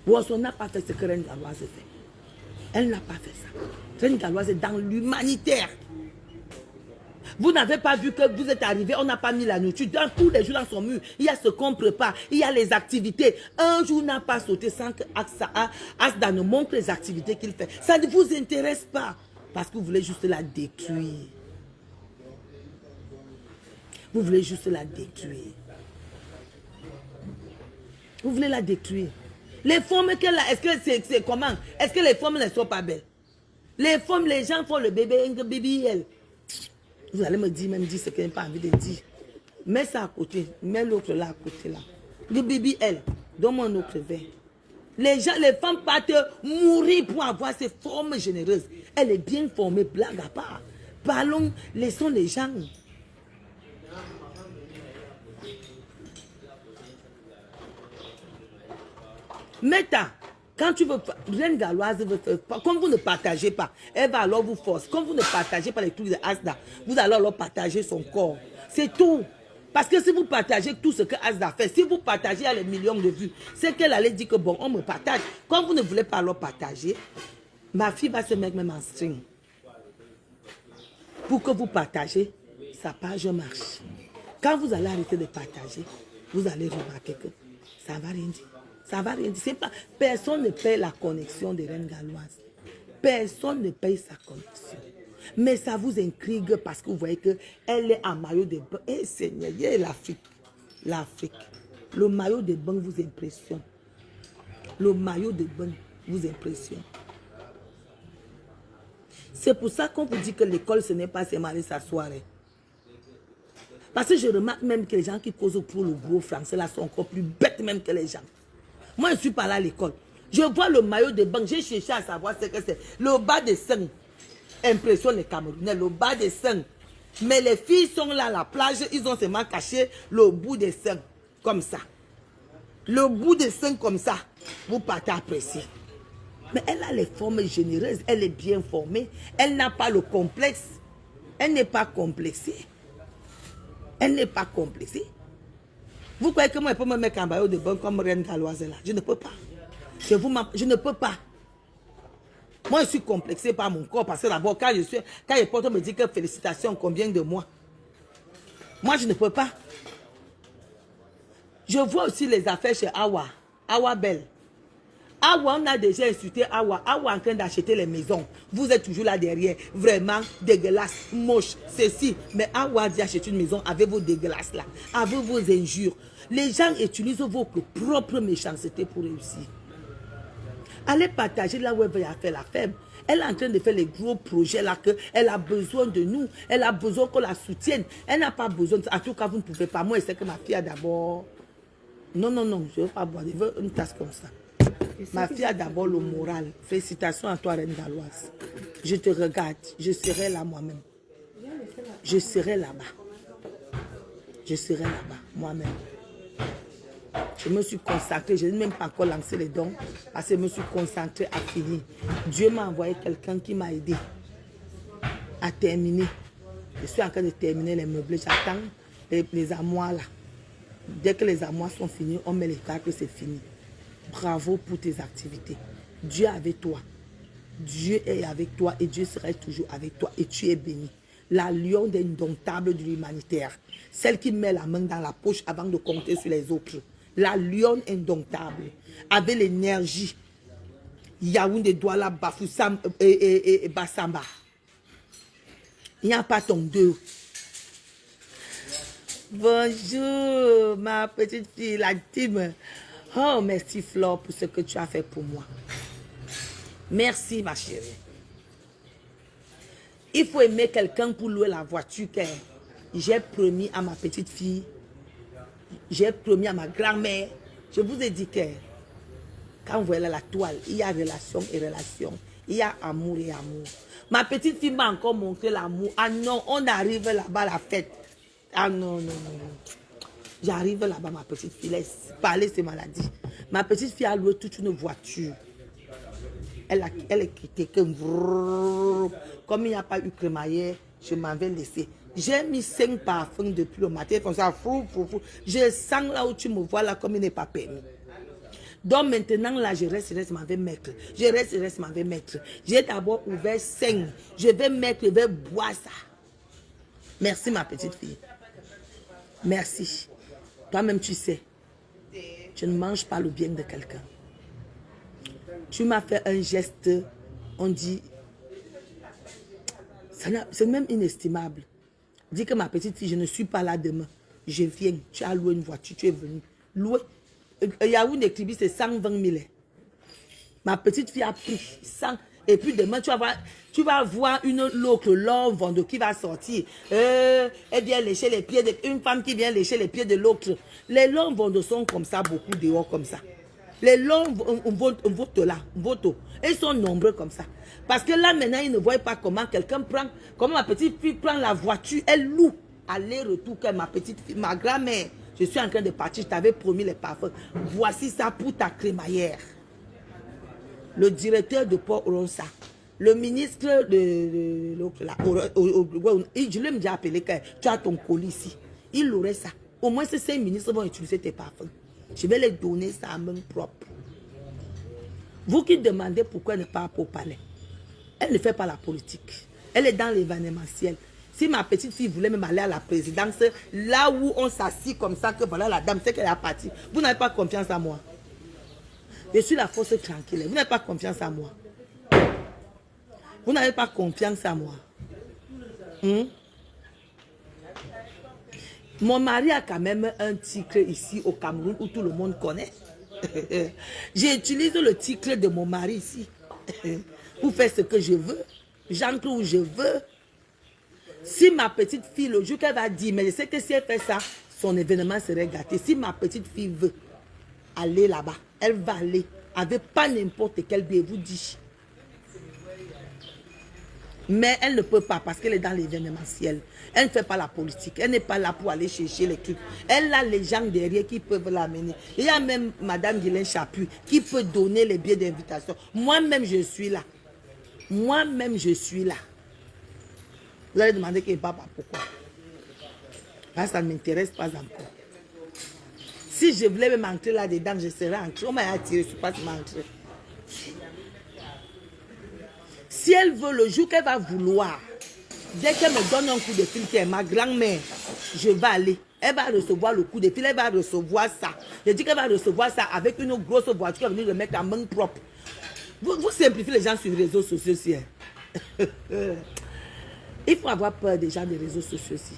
Wasson n'a pas fait ce que Reine Galloise fait. Elle n'a pas fait ça. Reine Galloise est dans l'humanitaire. Vous n'avez pas vu que vous êtes arrivé, on n'a pas mis la nourriture. Dans tous les jours dans son mur, il y a ce qu'on prépare, il y a les activités. Un jour n'a pas sauté sans que Asda ne montre les activités qu'il fait. Ça ne vous intéresse pas parce que vous voulez juste la détruire. Vous voulez juste la détruire. Vous voulez la détruire. Les formes qu'elle a, est-ce que c'est comment? Est-ce que les formes ne sont pas belles? Les formes, les gens font le bébé, elle. Vous allez me dire, même dire ce qu'elle n'a pas envie de dire. Mets ça à côté, mets l'autre là à côté là. Le bébé, elle, donne-moi un autre verre. Les femmes partent mourir pour avoir ces formes généreuses. Elle est bien formée, blague à part. Parlons, laissons les gens. Maintenant, quand tu veux, Reine Galloise veut faire, comme vous ne partagez pas, elle va alors vous forcer. Comme vous ne partagez pas les trucs de Asda, vous allez alors partager son corps. C'est tout. Parce que si vous partagez tout ce que Asda fait, si vous partagez à les millions de vues, c'est qu'elle allait dire que bon, on me partage. Quand vous ne voulez pas alors partager, ma fille va se mettre même en string. Pour que vous partagez, sa page marche. Quand vous allez arrêter de partager, vous allez remarquer que ça ne va rien dire. Ça va rien dire. Pas, personne ne paye la connexion de Reine Galloise. Personne ne paye sa connexion. Mais ça vous intrigue parce que vous voyez qu'elle est en maillot de bain. Eh Seigneur, il y a l'Afrique. L'Afrique. Le maillot de bain vous impressionne. Le maillot de bain vous impressionne. C'est pour ça qu'on vous dit que l'école, ce n'est pas se marier s'asseoir. Parce que je remarque même que les gens qui causent pour le gros français là sont encore plus bêtes même que les gens. Moi, je suis pas là à l'école. Je vois le maillot de banque. J'ai cherché à savoir ce que c'est. Le bas de seins impressionne les Camerounais. Le bas de seins. Mais les filles sont là à la plage. Ils ont seulement caché le bout des seins. Comme ça. Le bout des seins comme ça. Vous partez apprécier. Mais elle a les formes généreuses. Elle est bien formée. Elle n'a pas le complexe. Elle n'est pas complexée. Elle n'est pas complexée. Vous croyez que moi, je peux me mettre en maillot de bain comme reine galloise là? Je ne peux pas. Je ne peux pas. Moi, je suis complexée par mon corps parce que d'abord, quand je porte, on me dit que félicitations, combien de mois? Moi, je ne peux pas. Je vois aussi les affaires chez Awa. Awa Belle. Awa, on a déjà insulté Awa. Awa en train d'acheter les maisons. Vous êtes toujours là derrière. Vraiment dégueulasse, moche, ceci. Mais Awa dit acheter une maison avec vos dégueulasses là. Avec vos injures. Les gens utilisent votre propre méchanceté pour réussir. Allez partager là où elle veut faire la femme. Elle est en train de faire les gros projets là qu'elle a besoin de nous. Elle a besoin qu'on la soutienne. Elle n'a pas besoin de... En tout cas, vous ne pouvez pas. Moi, je sais que ma fille a d'abord... Non, je ne veux pas boire. Je veux une tasse comme ça. Ma fille a d'abord le moral. Félicitations à toi, reine galloise. Je te regarde. Je serai là moi-même. Je serai là-bas. Je serai là-bas moi-même. Je me suis consacrée. Je n'ai même pas encore lancé les dons parce que je me suis concentrée à finir. Dieu m'a envoyé quelqu'un qui m'a aidé à terminer. Je suis en train de terminer les meubles. J'attends les armoires là. Dès que les armoires sont finies, on met les cartes que c'est fini. Bravo pour tes activités. Dieu est avec toi. Dieu est avec toi et Dieu sera toujours avec toi et tu es béni. La lionne indomptable de l'humanitaire. Celle qui met la main dans la poche avant de compter sur les autres. La lionne indomptable. Avec l'énergie. Yaoundé, Douala, Bafoussam et Bassamba. Il n'y a pas ton deux. Bonjour, ma petite fille, la team. Oh, merci Flore pour ce que tu as fait pour moi. Merci, ma chérie. Il faut aimer quelqu'un pour louer la voiture. J'ai promis à ma petite fille, j'ai promis à ma grand-mère. Je vous ai dit que quand vous voyez la toile, il y a relation et relation. Il y a amour et amour. Ma petite fille m'a encore montré l'amour. Ah non, on arrive là-bas à la fête. Ah non. J'arrive là-bas, ma petite fille, laisse parler ses maladies. Ma petite fille a loué toute une voiture. Elle est quittée comme il n'y a pas eu crémaillère, je m'en vais laisser. J'ai mis 5 parfums depuis le matin, comme ça, je sens là où tu me vois là comme il n'est pas permis. Donc maintenant là, je reste, m'en vais mettre. Je reste, m'en vais mettre. J'ai d'abord ouvert 5. Je vais mettre, je vais boire ça. Merci ma petite fille. Merci. Toi-même, tu sais, je ne mange pas le bien de quelqu'un. Tu m'as fait un geste, on dit, c'est même inestimable. Dis que ma petite fille, je ne suis pas là demain. Je viens, tu as loué une voiture, tu es venu. Louer. Yaoundé Kribi, c'est 120 000. Ma petite fille a pris 100. Et puis demain, tu vas voir l'autre l'homme qui va sortir. Elle vient lécher les pieds une femme qui vient lécher les pieds de l'autre. Les longs vendeurs sont comme ça, beaucoup dehors comme ça. Les longs votent là, ils sont nombreux comme ça. Parce que là maintenant, ils ne voient pas comment quelqu'un prend, comment ma petite fille prend la voiture, elle loue. Aller-retour, que ma petite fille, ma grand-mère, je suis en train de partir, je t'avais promis les parfums. Voici ça pour ta crémaillère. Le directeur de Port Oronsa, le ministre de l'autre là, je lui ai déjà appelé que tu as ton colis ici. Il aurait ça. Au moins ces ministres vont utiliser tes parfums. Je vais les donner ça à main propre. Vous qui demandez pourquoi elle ne parle pas au palais, elle ne fait pas la politique. Elle est dans l'événementiel. Si ma petite fille voulait même aller à la présidence, là où on s'assit comme ça, que voilà la dame, c'est qu'elle est partie. Vous n'avez pas confiance en moi. Je suis la force tranquille. Vous n'avez pas confiance en moi. Vous n'avez pas confiance en moi. Mon mari a quand même un titre ici au Cameroun où tout le monde connaît. J'utilise le titre de mon mari ici pour faire ce que je veux. J'entre où je veux. Si ma petite fille, le jour qu'elle va dire, mais je sais que si elle fait ça, son événement serait gâté. Si ma petite fille veut aller là-bas, elle va aller avec pas n'importe quel billet, vous dit. Mais elle ne peut pas parce qu'elle est dans l'événementiel. Elle ne fait pas la politique. Elle n'est pas là pour aller chercher les trucs. Elle a les gens derrière qui peuvent l'amener. Il y a même Madame Guylaine Chapuis qui peut donner les billets d'invitation. Moi-même, je suis là. Moi-même, je suis là. Vous allez demander que papa, pourquoi? Parce que ça ne m'intéresse pas encore. Si je voulais même entrer là-dedans, je serais entré. On m'a attiré, je ne suis pas entré. Si elle veut, le jour qu'elle va vouloir, dès qu'elle me donne un coup de fil, qui est ma grand-mère, je vais aller. Elle va recevoir le coup de fil, elle va recevoir ça. Je dis qu'elle va recevoir ça avec une grosse voiture, elle va venir le mettre en main propre. Vous simplifiez les gens sur les réseaux sociaux aussi. Hein. Il faut avoir peur des gens des réseaux sociaux aussi.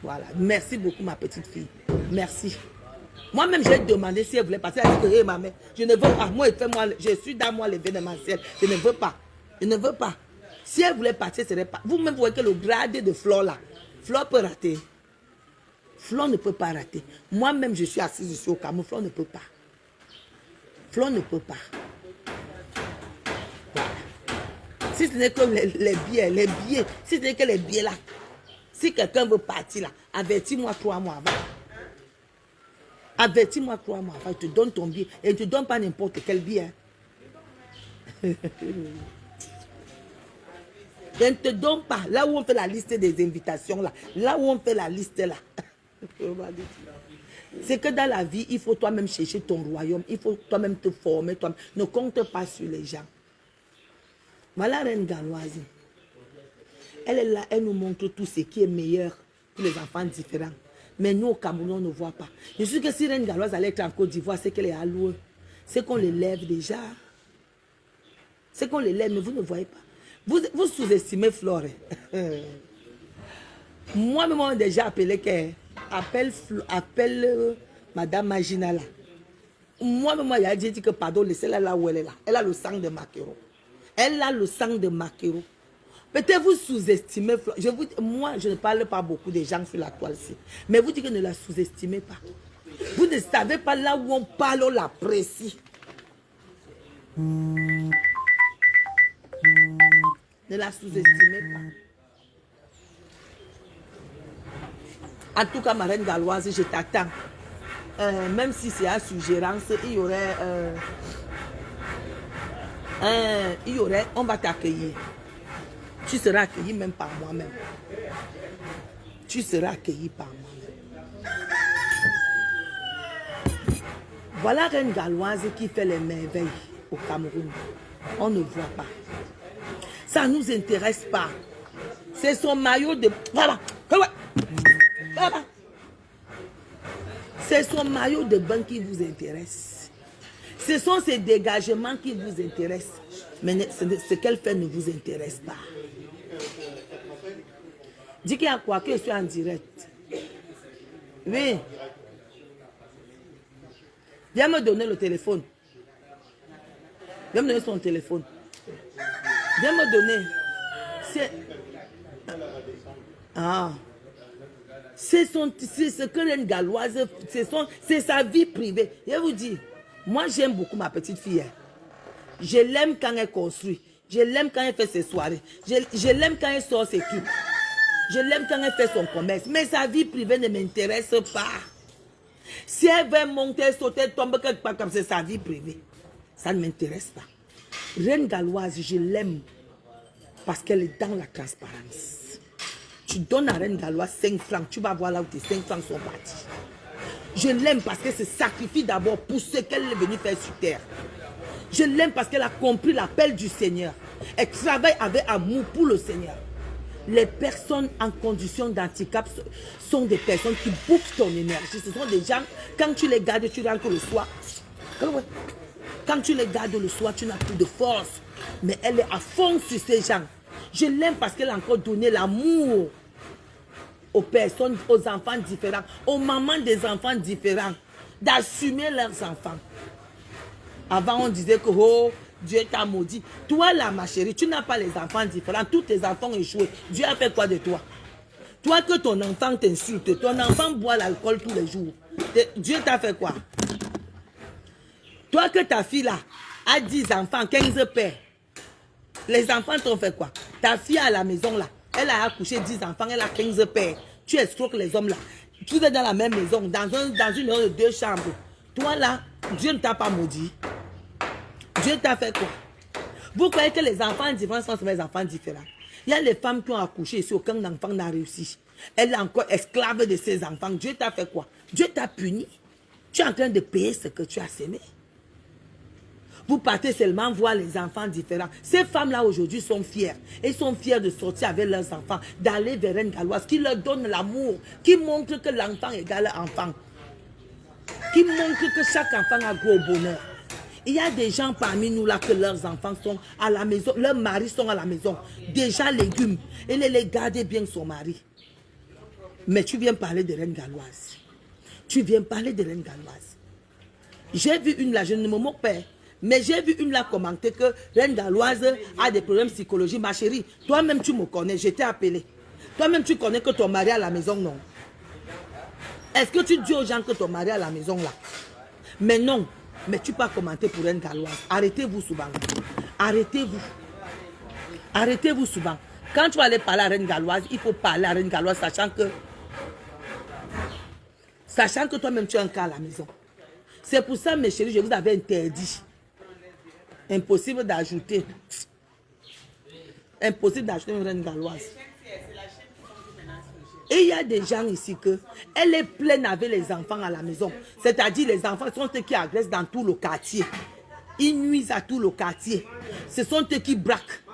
Voilà. Merci beaucoup, ma petite fille. Merci. Moi-même, j'ai demandé si elle voulait passer. Elle a dit que, hey, ma mère, je ne veux pas. Moi, je suis dans moi l'événementiel. Je ne veux pas. Je ne veux pas. Si elle voulait partir, ce serait pas. Vous-même, vous voyez que le grade de Flore là, Flore peut rater. Flore ne peut pas rater. Moi-même, je suis assise ici au Cameroun. Flore ne peut pas. Flore ne peut pas. Voilà. Si ce n'est que les billets, si ce n'est que les billets là, si quelqu'un veut partir là, avertis-moi 3 mois avant. Avertis-moi 3 mois avant, je te donne ton billet. Et je ne te donne pas n'importe quel billet. Je ne te donne pas. Là où on fait la liste des invitations, là où on fait la liste là. C'est que dans la vie, il faut toi-même chercher ton royaume. Il faut toi-même te former. Toi ne compte pas sur les gens. Voilà Reine Galoise. Elle est là, elle nous montre tout ce qui est meilleur pour les enfants différents. Mais nous, au Cameroun, on ne voit pas. Je suis que si Reine Galoise allait être en Côte d'Ivoire, c'est qu'elle est à l'ouest. C'est qu'on l'élève déjà. C'est qu'on l'élève, mais vous ne voyez pas. Vous sous-estimez Flore. Moi-même, on m'a déjà appelé qu'elle appelle Madame Magina là. Moi-même, il a dit que pardon, laissez-la là où elle est là. Elle a le sang de Makero. Elle a le sang de Makero. Peut-être vous sous-estimez Flore. Moi, je ne parle pas beaucoup des gens sur la toile-ci. Mais vous dites que ne la sous-estimez pas. Vous ne savez pas là où on parle, on l'apprécie. Ne la sous-estimez pas. En tout cas, ma Reine Galoise, je t'attends. Même si c'est à suggérance, on va t'accueillir. Tu seras accueilli même par moi-même. Tu seras accueilli par moi-même. Voilà Reine Galoise qui fait les merveilles au Cameroun. On ne voit pas. Ça ne nous intéresse pas. C'est son maillot de... C'est son maillot de bain qui vous intéresse. Ce sont ses dégagements qui vous intéressent. Mais ce qu'elle fait ne vous intéresse pas. Dis qu'il y a quoi que je suis en direct. Oui. Viens me donner le téléphone. Viens me donner son téléphone. Viens me donner. C'est ce que Reine Galoise, c'est sa vie privée. Je vous dis, moi j'aime beaucoup ma petite fille. Je l'aime quand elle construit. Je l'aime quand elle fait ses soirées. Je l'aime quand elle sort ses trucs. Je l'aime quand elle fait son commerce. Mais sa vie privée ne m'intéresse pas. Si elle veut monter, sauter, tomber quelque part comme c'est sa vie privée, ça ne m'intéresse pas. Reine Galoise, je l'aime parce qu'elle est dans la transparence. Tu donnes à Reine Galoise 5 francs, tu vas voir là où tes 5 francs sont partis. Je l'aime parce qu'elle se sacrifie d'abord pour ce qu'elle est venue faire sur terre. Je l'aime parce qu'elle a compris l'appel du Seigneur. Elle travaille avec amour pour le Seigneur. Les personnes en condition d'handicap sont des personnes qui bouffent ton énergie. Ce sont des gens, quand tu les gardes, tu rentres le soir. Quand tu les gardes le soir, tu n'as plus de force. Mais elle est à fond sur ces gens. Je l'aime parce qu'elle a encore donné l'amour aux personnes, aux enfants différents, aux mamans des enfants différents, d'assumer leurs enfants. Avant, on disait que oh, Dieu t'a maudit. Toi là, ma chérie, tu n'as pas les enfants différents. Tous tes enfants ont échoué. Dieu a fait quoi de toi? Toi que ton enfant t'insulte, ton enfant boit l'alcool tous les jours. Dieu t'a fait quoi? Toi que ta fille là a 10 enfants, 15 pères. Les enfants t'ont fait quoi? Ta fille à la maison là, elle a accouché 10 enfants, elle a 15 pères. Tu escroques les hommes là. Tu es dans la même maison, dans une maison de 2 chambres. Toi là, Dieu ne t'a pas maudit. Dieu t'a fait quoi? Vous croyez que les enfants différents sont les enfants différents? Il y a les femmes qui ont accouché ici, aucun enfant n'a réussi. Elle est encore esclave de ses enfants. Dieu t'a fait quoi? Dieu t'a puni. Tu es en train de payer ce que tu as semé. Vous partez seulement voir les enfants différents. Ces femmes-là aujourd'hui sont fières. Elles sont fières de sortir avec leurs enfants, d'aller vers une galloise qui leur donne l'amour, qui montre que l'enfant égale enfant, qui montre que chaque enfant a gros bonheur. Il y a des gens parmi nous là que leurs enfants sont à la maison, leurs maris sont à la maison, déjà légumes. Et les garder bien son mari. Mais tu viens parler de reine galloise. Tu viens parler de reine galloise. J'ai vu une là, je ne me moque pas. Mais j'ai vu une là commenter que reine galloise a des problèmes psychologiques. Ma chérie, toi-même tu me connais, je t'ai appelé. Toi-même tu connais que ton mari est à la maison, non? Est-ce que tu dis aux gens que ton mari est à la maison là? Mais non, mais tu peux commenter pour reine galloise. Arrêtez-vous souvent. Arrêtez-vous. Arrêtez-vous souvent. Quand tu vas aller parler à reine galloise, il faut parler à reine galloise sachant que toi-même tu as un cas à la maison. C'est pour ça, mes chéris, je vous avais interdit. Impossible d'ajouter. Impossible d'ajouter une reine galloise. Et il y a des gens ici que elle est pleine avec les enfants à la maison. C'est-à-dire les enfants sont ceux qui agressent dans tout le quartier. Ils nuisent à tout le quartier. Ce sont eux qui braquent.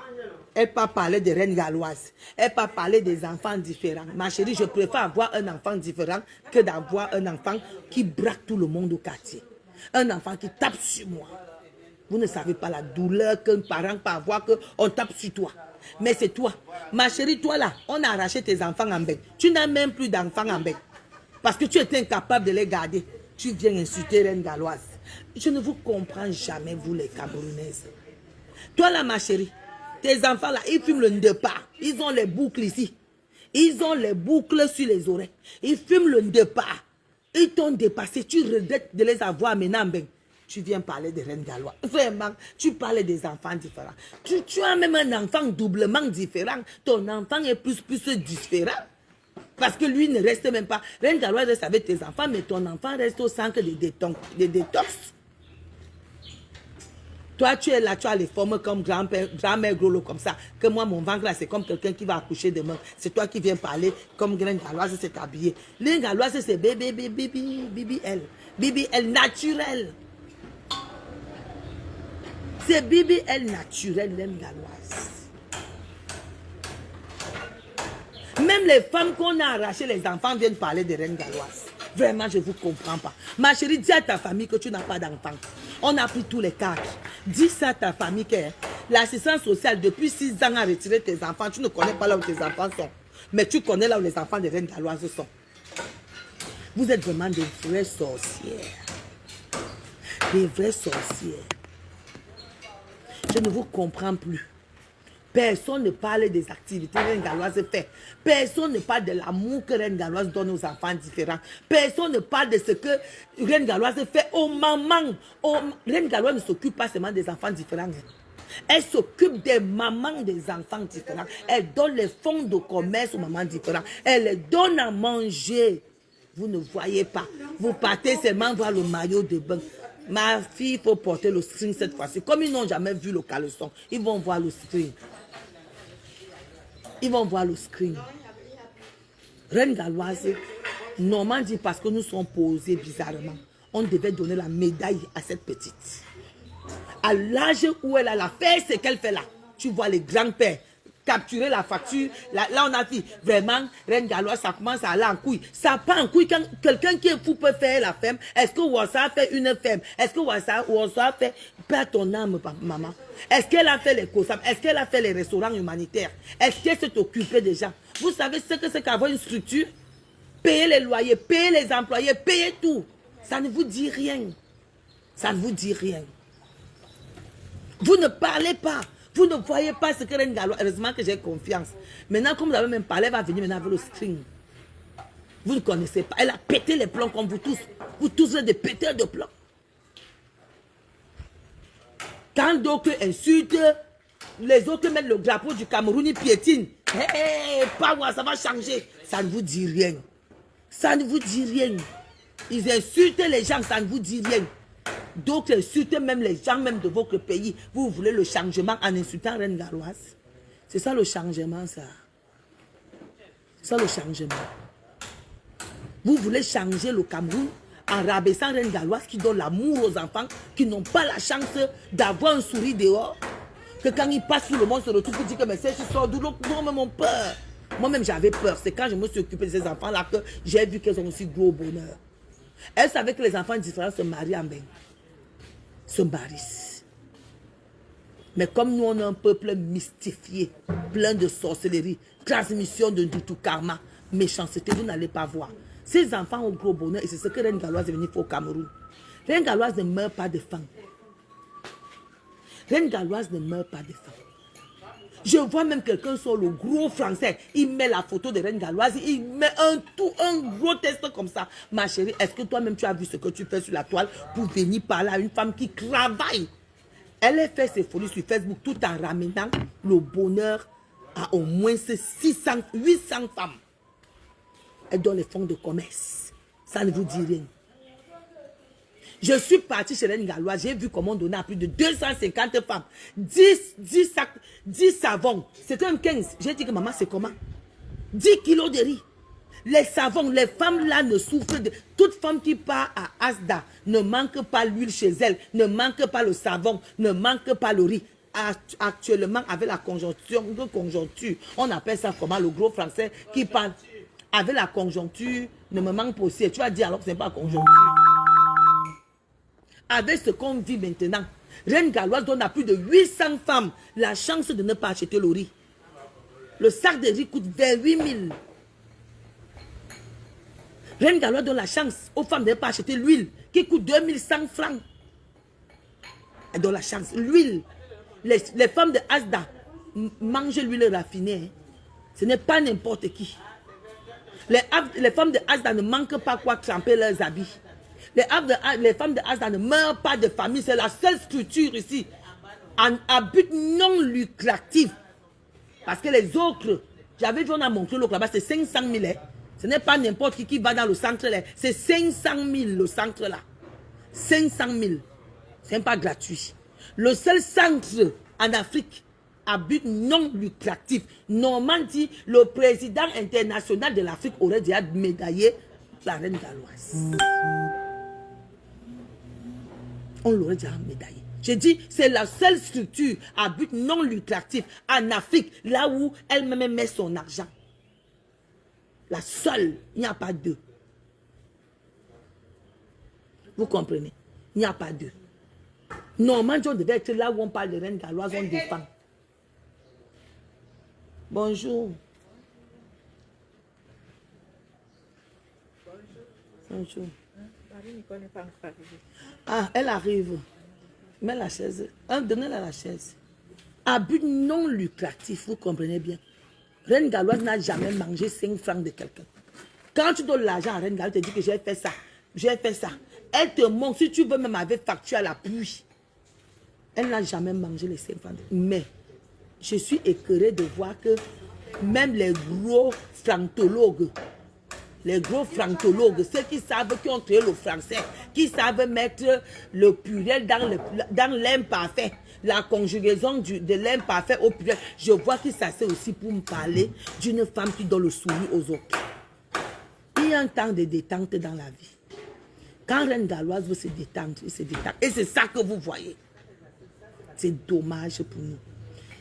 Elle peut parler de reine galloise. Elle peut parler des enfants différents. Ma chérie, je préfère avoir un enfant différent que d'avoir un enfant qui braque tout le monde au quartier. Un enfant qui tape sur moi. Vous ne savez pas la douleur qu'un parent peut avoir qu'on tape sur toi. Mais c'est toi. Ma chérie, toi là, on a arraché tes enfants en bec. Tu n'as même plus d'enfants en bec. Parce que tu étais incapable de les garder. Tu viens insulter reine galloise. Je ne vous comprends jamais, vous les Camerounaises. Toi là, ma chérie, tes enfants là, ils fument le départ. Ils ont les boucles ici. Ils ont les boucles sur les oreilles. Ils fument le départ. Ils t'ont dépassé. Tu regrettes de les avoir maintenant en bec. Tu viens parler de reine galloise. Vraiment, tu parles des enfants différents. Tu as même un enfant doublement différent. Ton enfant est plus différent. Parce que lui ne reste même pas. Reine galloise reste avec tes enfants, mais ton enfant reste au centre de détox. Toi, tu es là, tu as les formes comme grand-mère Grolo, comme ça. Que moi, mon ventre là, c'est comme quelqu'un qui va accoucher demain. C'est toi qui viens parler comme reine galloise, c'est habillé. Reine galloise, c'est BBL. BBL naturel. C'est BBL naturel, reine galloise. Même les femmes qu'on a arrachées, les enfants viennent parler de reine galloise. Vraiment, je ne vous comprends pas. Ma chérie, dis à ta famille que tu n'as pas d'enfants. On a pris tous les cas. Dis ça à ta famille que l'assistance sociale, depuis 6 ans, a retiré tes enfants. Tu ne connais pas là où tes enfants sont. Mais tu connais là où les enfants de reine galloise sont. Vous êtes vraiment des vraies sorcières. Des vraies sorcières. Je ne vous comprends plus. Personne ne parle des activités que Reine Galloise fait. Personne ne parle de l'amour que Reine Galloise donne aux enfants différents. Personne ne parle de ce que Reine Galloise fait aux mamans. Reine Galloise ne s'occupe pas seulement des enfants différents. Elle s'occupe des mamans des enfants différents. Elle donne les fonds de commerce aux mamans différents. Elle les donne à manger. Vous ne voyez pas. Vous partez seulement voir le maillot de bain. Ma fille, il faut porter le string cette fois-ci. Comme ils n'ont jamais vu le caleçon, ils vont voir le string. Ils vont voir le screen. Reine Galloise, Normand dit parce que nous sommes posés bizarrement. On devait donner la médaille à cette petite. À l'âge où elle a la fait, ce qu'elle fait là. Tu vois les grands-pères capturer la facture. Là, on a dit vraiment, Reine Galloise, ça commence à aller en couille. Ça part en couille quand quelqu'un qui est fou peut faire la femme. Est-ce que Wassa fait une femme? Est-ce que Wassa fait perd ton âme, maman? Est-ce qu'elle a fait les COSAM? Est-ce qu'elle a fait les restaurants humanitaires? Est-ce qu'elle s'est occupée des gens? Vous savez ce que c'est qu'avoir une structure? Payer les loyers, payer les employés, payer tout. Ça ne vous dit rien. Ça ne vous dit rien. Vous ne parlez pas. Vous ne voyez pas ce que Reine Galoise... Heureusement que j'ai confiance. Maintenant, comme vous avez même parlé, elle va venir maintenant avec le screen. Vous ne connaissez pas. Elle a pété les plombs comme vous tous. Vous tous, vous êtes des péteurs de plombs. Quand d'autres insultent, les autres mettent le drapeau du Cameroun, ils piétinent. Hé, pas moi, ça va changer. Ça ne vous dit rien. Ça ne vous dit rien. Ils insultent les gens, ça ne vous dit rien. D'autres insultent même les gens même de votre pays. Vous voulez le changement en insultant Reine Galoise. C'est ça le changement, ça. C'est ça le changement. Vous voulez changer le Cameroun en rabaissant Reine Galoise qui donne l'amour aux enfants qui n'ont pas la chance d'avoir un sourire dehors. Que quand ils passent sur le monde, se retrouvent pour dire que mais c'est sort d'où moi-même mon peur. Moi-même j'avais peur. C'est quand je me suis occupé de ces enfants-là que j'ai vu qu'elles ont aussi gros bonheur. Elle savait que les enfants différents se marient en bain. Se marient. Mais comme nous on est un peuple mystifié, plein de sorcellerie, transmission de tout karma, méchanceté, vous n'allez pas voir. Ces enfants ont gros bonheur et c'est ce que Reine Galoise est venue faire au Cameroun. Reine Galoise ne meurt pas de faim. Reine Galoise ne meurt pas de faim. Je vois même quelqu'un sur le gros français, il met la photo de Reine Galoise, il met un gros test comme ça. Ma chérie, est-ce que toi-même tu as vu ce que tu fais sur la toile pour venir parler à une femme qui travaille? Elle a fait ses folies sur Facebook tout en ramenant le bonheur à au moins 800 femmes. Elle donne les fonds de commerce. Ça ne vous dit rien. Je suis partie chez Reine Galoise, j'ai vu comment on donnait à plus de 250 femmes. 10 savons. C'était un 15. J'ai dit que maman, c'est comment? 10 kilos de riz. Les savons, les femmes là ne souffrent de... Toute femme qui part à Asda ne manque pas l'huile chez elle, ne manque pas le savon, ne manque pas le riz. Actuellement, avec la conjoncture, on appelle ça comment? Le gros français qui parle. Avec la conjoncture, ne me manque pas aussi. Tu vas dire alors que ce n'est pas conjoncture. Avec ce qu'on vit maintenant, Reine Galoise donne à plus de 800 femmes la chance de ne pas acheter le riz. Le sac de riz coûte 28 000. Reine Galoise donne la chance aux femmes de ne pas acheter l'huile qui coûte 2100 francs. Elle donne la chance. L'huile. Les femmes de Asda mangent l'huile raffinée. Hein. Ce n'est pas n'importe qui. Les femmes de Asda ne manquent pas quoi tremper leurs habits. Les femmes de Asda ne meurent pas de famille. C'est la seule structure ici à but non lucratif. Parce que les autres, j'avais vu, on a montré l'autre là-bas, c'est 500 000. Hein. Ce n'est pas n'importe qui va dans le centre là. C'est 500 000 le centre là. 500 000. Ce n'est pas gratuit. Le seul centre en Afrique à but non lucratif. Normandie, le président international de l'Afrique aurait déjà médaillé la Reine Galoise. On l'aurait déjà médaillé. J'ai dit, c'est la seule structure à but non lucratif en Afrique, là où elle-même met son argent. La seule, il n'y a pas deux. Vous comprenez? Il n'y a pas deux. Normandie, on devait être là où on parle de Reine Galoise, on défend. Bonjour. Bonjour. Ah, elle arrive. Mets la chaise. Donnez-la la chaise. À but non lucratif, vous comprenez bien. Reine Galoise n'a jamais mangé 5 francs de quelqu'un. Quand tu donnes l'argent à Reine Galoise, elle te dit que j'ai fait ça. J'ai fait ça. Elle te montre, si tu veux même avec facture à l'appui. Elle n'a jamais mangé les 5 francs. Mais je suis écœurée de voir que même les gros franctologues, ceux qui savent, qui ont créé le français, qui savent mettre le pluriel dans l'imparfait, la conjugaison de l'imparfait au pluriel, je vois qu'ils s'asseyent aussi pour me parler d'une femme qui donne le sourire aux autres. Il y a un temps de détente dans la vie. Quand Reine Galoise veut se détendre, il se détend. Et c'est ça que vous voyez. C'est dommage pour nous.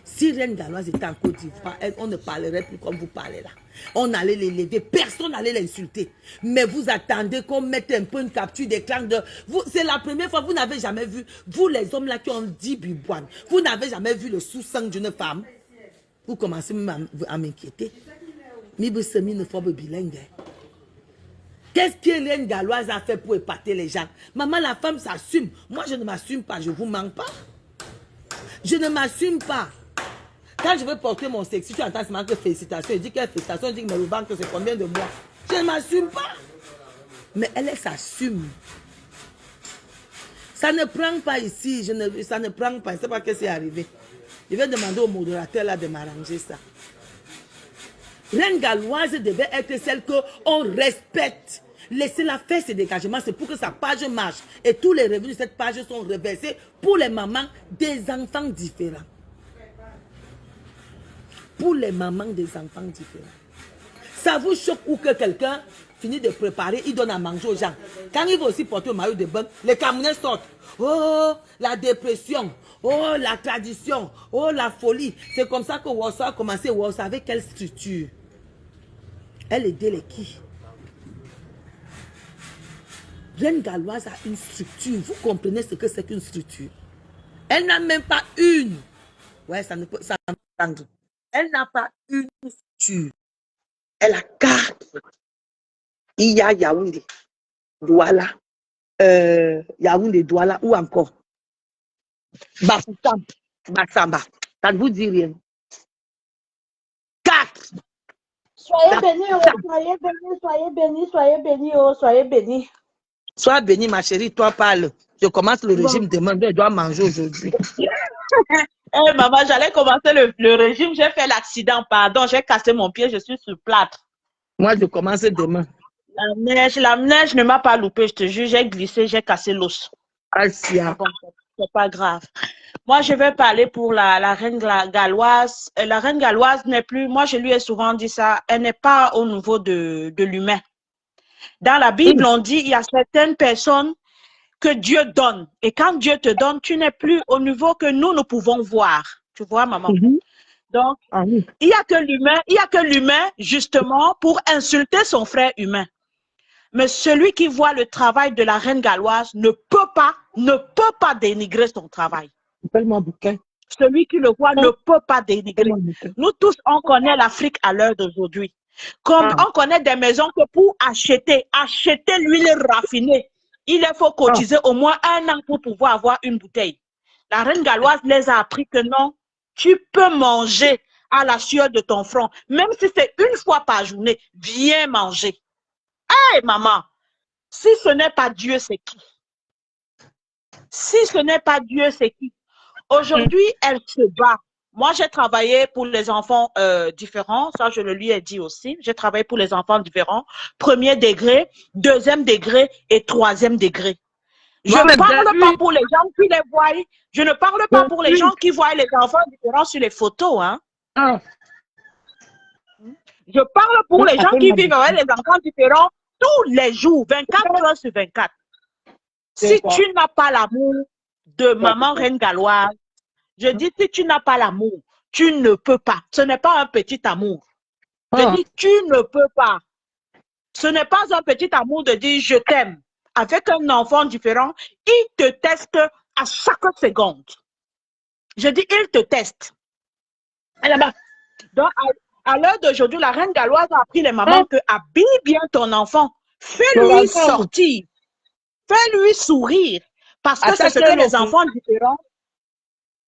Si Reine Galoise était en Côte d'Ivoire, on ne parlerait plus comme vous parlez là. On allait les lever, personne n'allait l'insulter. Mais vous attendez qu'on mette un peu une capture d'écran de... C'est la première fois, vous n'avez jamais vu, vous les hommes là qui ont dit biboine, vous n'avez jamais vu le sous-sang d'une femme. Vous commencez même à m'inquiéter. Qu'est-ce que Reine Galoise a fait pour épater les gens? Maman, la femme s'assume. Moi, je ne m'assume pas, je ne vous mens pas. Je ne m'assume pas. Quand je veux porter mon sexy, tu entends seulement que félicitations. Je dis quelle félicitations, je dis que le ventre c'est combien de mois. Je ne m'assume pas. Mais elle s'assume. Ça ne prend pas ici. Ça ne prend pas. Je ne sais pas ce qui c'est arrivé. Je vais demander au modérateur là de m'arranger ça. Reine Galoise devait être celle qu'on respecte. Laissez-la faire ses dégagements, c'est pour que sa page marche. Et tous les revenus de cette page sont reversés pour les mamans des enfants différents. Pour les mamans des enfants différents. Ça vous choque ou que quelqu'un finit de préparer, il donne à manger aux gens. Quand il va aussi porter au maillot de bain, les Camerounais sortent. Oh, la dépression. Oh, la tradition. Oh, la folie. C'est comme ça que Warsaw a commencé. Warsaw avec quelle structure? Elle aidait les qui? Reine Galoise a une structure. Vous comprenez ce que c'est qu'une structure? Elle n'a même pas une. Ouais, ça ne peut pas prendre. Elle n'a pas une structure. Elle a 4. Il y a Yaoundé, Douala, Yaoundé, Douala, ou encore Bafoutam, Bassamba. Ça ne vous dit rien. 4. Soyez bénis, oh, soyez bénis, soyez bénis, soyez bénis, oh, soyez bénis. Sois béni, ma chérie, toi parle. Je commence le régime demain, je dois manger aujourd'hui. Eh, maman, j'allais commencer le régime, j'ai fait l'accident, pardon, j'ai cassé mon pied, je suis sur plâtre. Moi, je commence demain. La neige ne m'a pas loupé, je te jure, j'ai glissé, j'ai cassé l'os. Asia. Bon, c'est pas grave. Moi, je vais parler pour la reine galloise. La reine galloise n'est plus, moi, je lui ai souvent dit ça, elle n'est pas au niveau de l'humain. Dans la Bible, on dit il y a certaines personnes que Dieu donne. Et quand Dieu te donne, tu n'es plus au niveau que nous pouvons voir. Tu vois, maman? Donc, il n'y a que l'humain, justement, pour insulter son frère humain. Mais celui qui voit le travail de la reine galloise ne peut pas dénigrer son travail. Celui qui le voit ne peut pas dénigrer. Nous tous, on connaît l'Afrique à l'heure d'aujourd'hui. Comme on connaît des maisons que pour acheter l'huile raffinée, il faut cotiser au moins 1 an pour pouvoir avoir une bouteille. La reine galloise les a appris que non, tu peux manger à la sueur de ton front, même si c'est 1 fois par journée, viens manger. Hey maman, si ce n'est pas Dieu, c'est qui? Si ce n'est pas Dieu, c'est qui? Aujourd'hui, elle se bat. Moi, j'ai travaillé pour les enfants différents, ça je le lui ai dit aussi. J'ai travaillé pour les enfants différents, 1er degré, 2e degré et 3e degré. Je ne parle pas pour les gens qui les voient. Je ne parle pas pour les gens qui voient les enfants différents sur les photos. Hein. Je parle pour les gens qui vivent avec les enfants différents tous les jours, 24 heures sur 24. Si tu n'as pas l'amour de maman reine galloise, je dis, si tu n'as pas l'amour, tu ne peux pas. Ce n'est pas un petit amour. Je dis, tu ne peux pas. Ce n'est pas un petit amour de dire, je t'aime. Avec un enfant différent, il te teste à chaque seconde. Je dis, il te teste. Donc, à l'heure d'aujourd'hui, la reine galloise a appris les mamans que habille bien ton enfant. Fais-lui sortir. Fais-lui sourire. Parce que c'est ce que les enfants différents...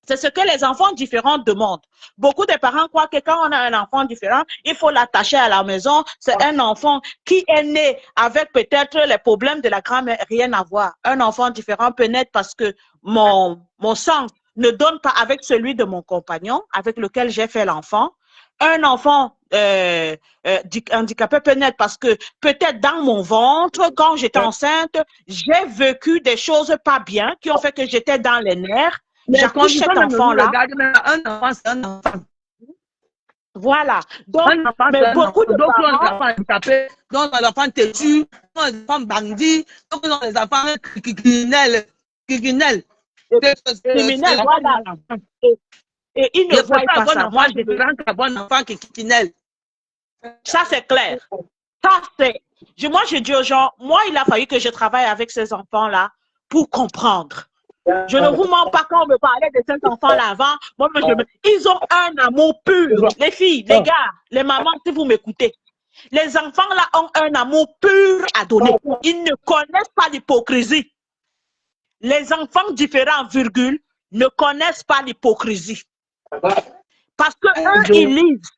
C'est ce que les enfants différents demandent. Beaucoup de parents croient que quand on a un enfant différent, il faut l'attacher à la maison. C'est un enfant qui est né avec peut-être les problèmes de la grand-mère, rien à voir. Un enfant différent peut naître parce que mon sang ne donne pas avec celui de mon compagnon, avec lequel j'ai fait l'enfant. Un enfant handicapé peut naître parce que peut-être dans mon ventre, quand j'étais enceinte, j'ai vécu des choses pas bien qui ont fait que j'étais dans les nerfs. J'accouche cet enfant-là. Un enfant, c'est un enfant. Voilà. Donc, mais beaucoup de parents... handicapés, donc les enfants têtus, les enfants bandits, donc les enfants criminels. Criminels, voilà. Et ils ne voient pas ça. Moi, je veux un bon enfant qui est criminel. Ça, c'est clair. Ça, c'est... Moi, je dis aux gens, moi, il a fallu que je travaille avec ces enfants-là pour comprendre. Je ne vous mens pas quand on me parlait de ces enfants-là avant. Moi, ils ont un amour pur. Les filles, les gars, les mamans, si vous m'écoutez. Les enfants-là ont un amour pur à donner. Ils ne connaissent pas l'hypocrisie. Les enfants différents, virgule, ne connaissent pas l'hypocrisie. Parce que eux, ils lisent,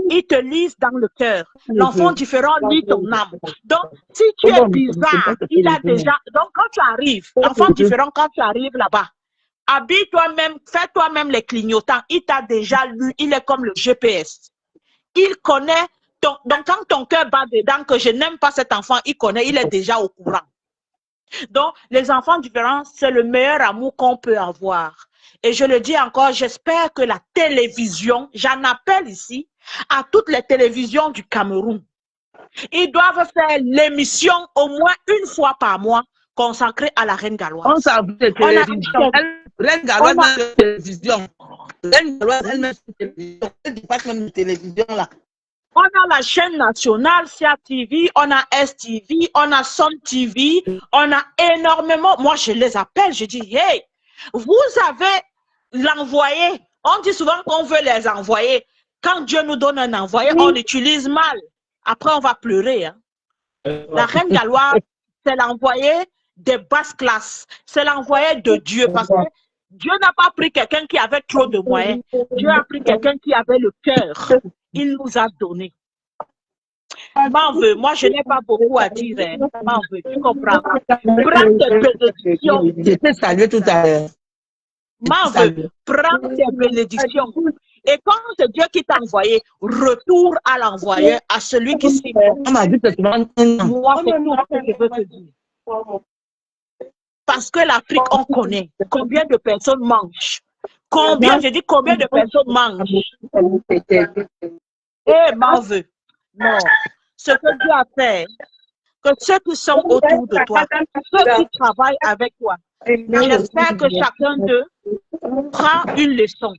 ils te lisent dans le cœur. L'enfant différent lit ton âme. Donc, si tu es bizarre, il a déjà... Donc, quand tu arrives, l'enfant différent, quand tu arrives là-bas, habille toi-même, fais toi-même les clignotants. Il t'a déjà lu, il est comme le GPS. Il connaît, donc quand ton cœur bat dedans que je n'aime pas cet enfant, il connaît, il est déjà au courant. Donc, les enfants différents, c'est le meilleur amour qu'on peut avoir. Et je le dis encore, j'espère que la télévision, j'en appelle ici à toutes les télévisions du Cameroun. Ils doivent faire l'émission au moins une fois par mois consacrée à la reine galloise. On s'en fout de télévision. Reine galloise met sur télévision. Reine galloise, elle met sur télévision. Elle dépasse même la télévision là. On a la chaîne nationale, SIA TV, on a STV, on a Sun TV, on a énormément. Moi, je les appelle, je dis, hey, vous avez l'envoyé. On dit souvent qu'on veut les envoyer. Quand Dieu nous donne un envoyé, on l'utilise mal. Après, on va pleurer. Hein. La reine galloise, c'est l'envoyé des basses classes. C'est l'envoyé de Dieu. Parce que Dieu n'a pas pris quelqu'un qui avait trop de moyens. Dieu a pris quelqu'un qui avait le cœur. Il nous a donné. M'en veux. Moi, je n'ai pas beaucoup à dire. Hein. M'en veux. Tu comprends? Prends tes bénédictions. Je t'ai salué tout à l'heure. M'en veux. Prends tes bénédictions. Et quand c'est Dieu qui t'a envoyé, retourne à l'envoyeur, à celui qui s'y met. On m'a dit que tu vas Moi, c'est tout ce que je veux te dire. Parce que l'Afrique, on connaît combien de personnes mangent. Combien, je dis combien de personnes mangent. Eh, m'en veux. Non. Ce que Dieu a fait, que ceux qui sont autour de toi, ceux qui travaillent avec toi, j'espère que chacun d'eux prend une leçon.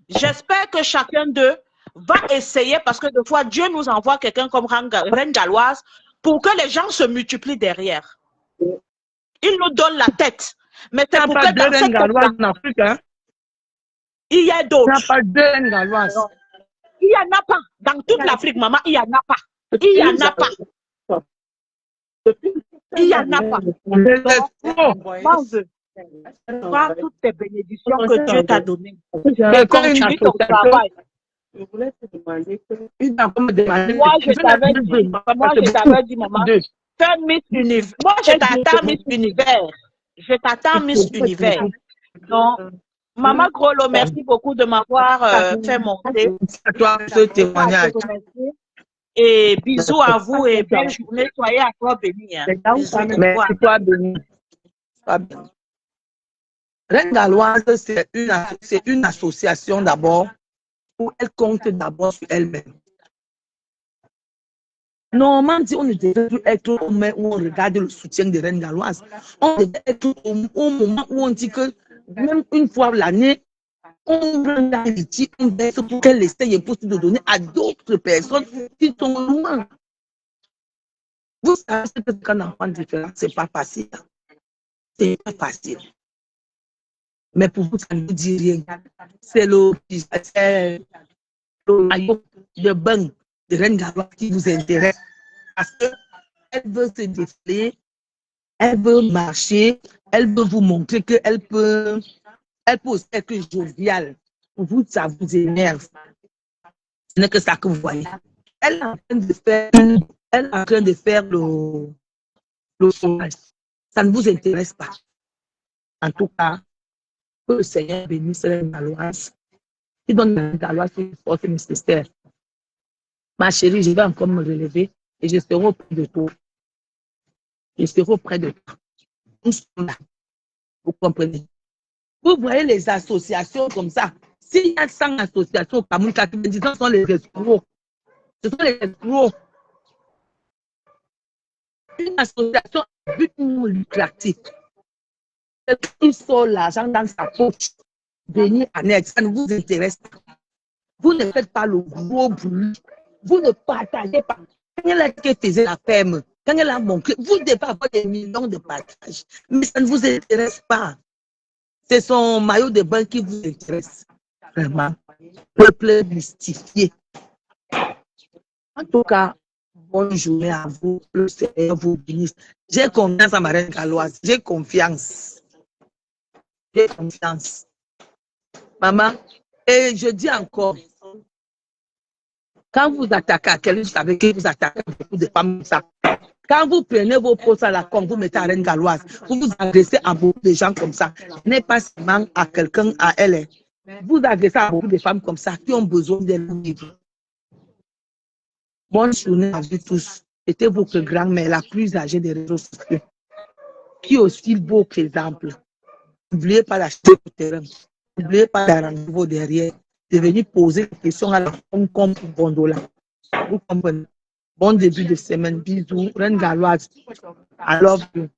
J'espère que chacun d'eux va essayer, parce que des fois, Dieu nous envoie quelqu'un comme reine galloise pour que les gens se multiplient derrière. Il nous donne la tête. Mais c'est pour que dans cette galloise en Afrique, hein? Il y a d'autres. Il n'y a pas deux reines galloises. Il n'y en a pas. Dans toute l'Afrique, maman, il n'y en a pas. Il n'y en a pas. Il n'y en a pas. Donc, prends toutes tes bénédictions que Dieu t'a données. Et continue ton travail. Moi, je t'avais dit, maman, fais Miss Univers. Moi, je t'attends Miss Univers. Je t'attends Miss Univers. Donc, Maman Grolo, merci beaucoup de m'avoir fait monter. À toi, ce témoignage. Et bisous à vous et belle journée. Soyez à toi béni. Hein. Merci, toi béni. Reine galloise, c'est une association d'abord où elle compte d'abord sur elle-même. Normalement, on ne devait plus être au moment où on regarde le soutien des reines galloises. On devait être au moment où on dit que même une fois l'année, on prend l'héritier, on baisse pour qu'elle essaye de donner à d'autres personnes qui sont loin. Vous savez que quand on enfant différent, c'est pas facile. C'est pas facile. Mais pour vous, ça ne vous dit rien. C'est le maillot de bain de reine galloise qui vous intéresse. Parce qu'elle veut se défiler, elle veut marcher, elle veut vous montrer qu'elle peut aussi être joviale. Pour vous, ça vous énerve. Ce n'est que ça que vous voyez. Elle est en train de faire le chômage. Ça ne vous intéresse pas. En tout cas, que le Seigneur bénisse la galloise. Il donne la galloise une force nécessaire. Ma chérie, je vais encore me relever et je serai auprès de toi. Je serai auprès de toi. Nous sommes là. Vous comprenez? Vous voyez les associations comme ça. S'il y a 100 associations au Cameroun, 90 sont les escrocs. Ce sont les escrocs. Une association à but non lucratif. Il sort l'argent dans sa poche. Venir en aide, ça ne vous intéresse pas. Vous ne faites pas le gros bruit. Vous ne partagez pas. Quand elle a faisait la ferme, quand elle a montré, vous devez avoir des millions de partages. Mais ça ne vous intéresse pas. C'est son maillot de bain qui vous intéresse. Vraiment. Peuple mystifié. En tout cas, bonne journée à vous. Le Seigneur vous bénisse. J'ai confiance à ma reine galloise. J'ai confiance. J'ai confiance. Maman, et je dis encore, quand vous attaquez à quelqu'un, vous savez que vous attaquez beaucoup de femmes comme ça. Quand vous prenez vos postes à la con, vous mettez à Reine Galloise, vous vous agressez à beaucoup de gens comme ça. Ce n'est pas seulement à quelqu'un, à elle. Vous agressez à beaucoup de femmes comme ça qui ont besoin d'un livre. Bonne journée à vous tous. C'était votre grand-mère, la plus âgée des réseaux sociaux, qui est aussi beau exemple. N'oubliez pas d'acheter le terrain. N'oubliez pas d'arranger vos derrière. De venir poser des questions à la femme comme pour Gondola. Vous comprenez? Bon début de semaine. Bisous. Reine Galloise. I love you.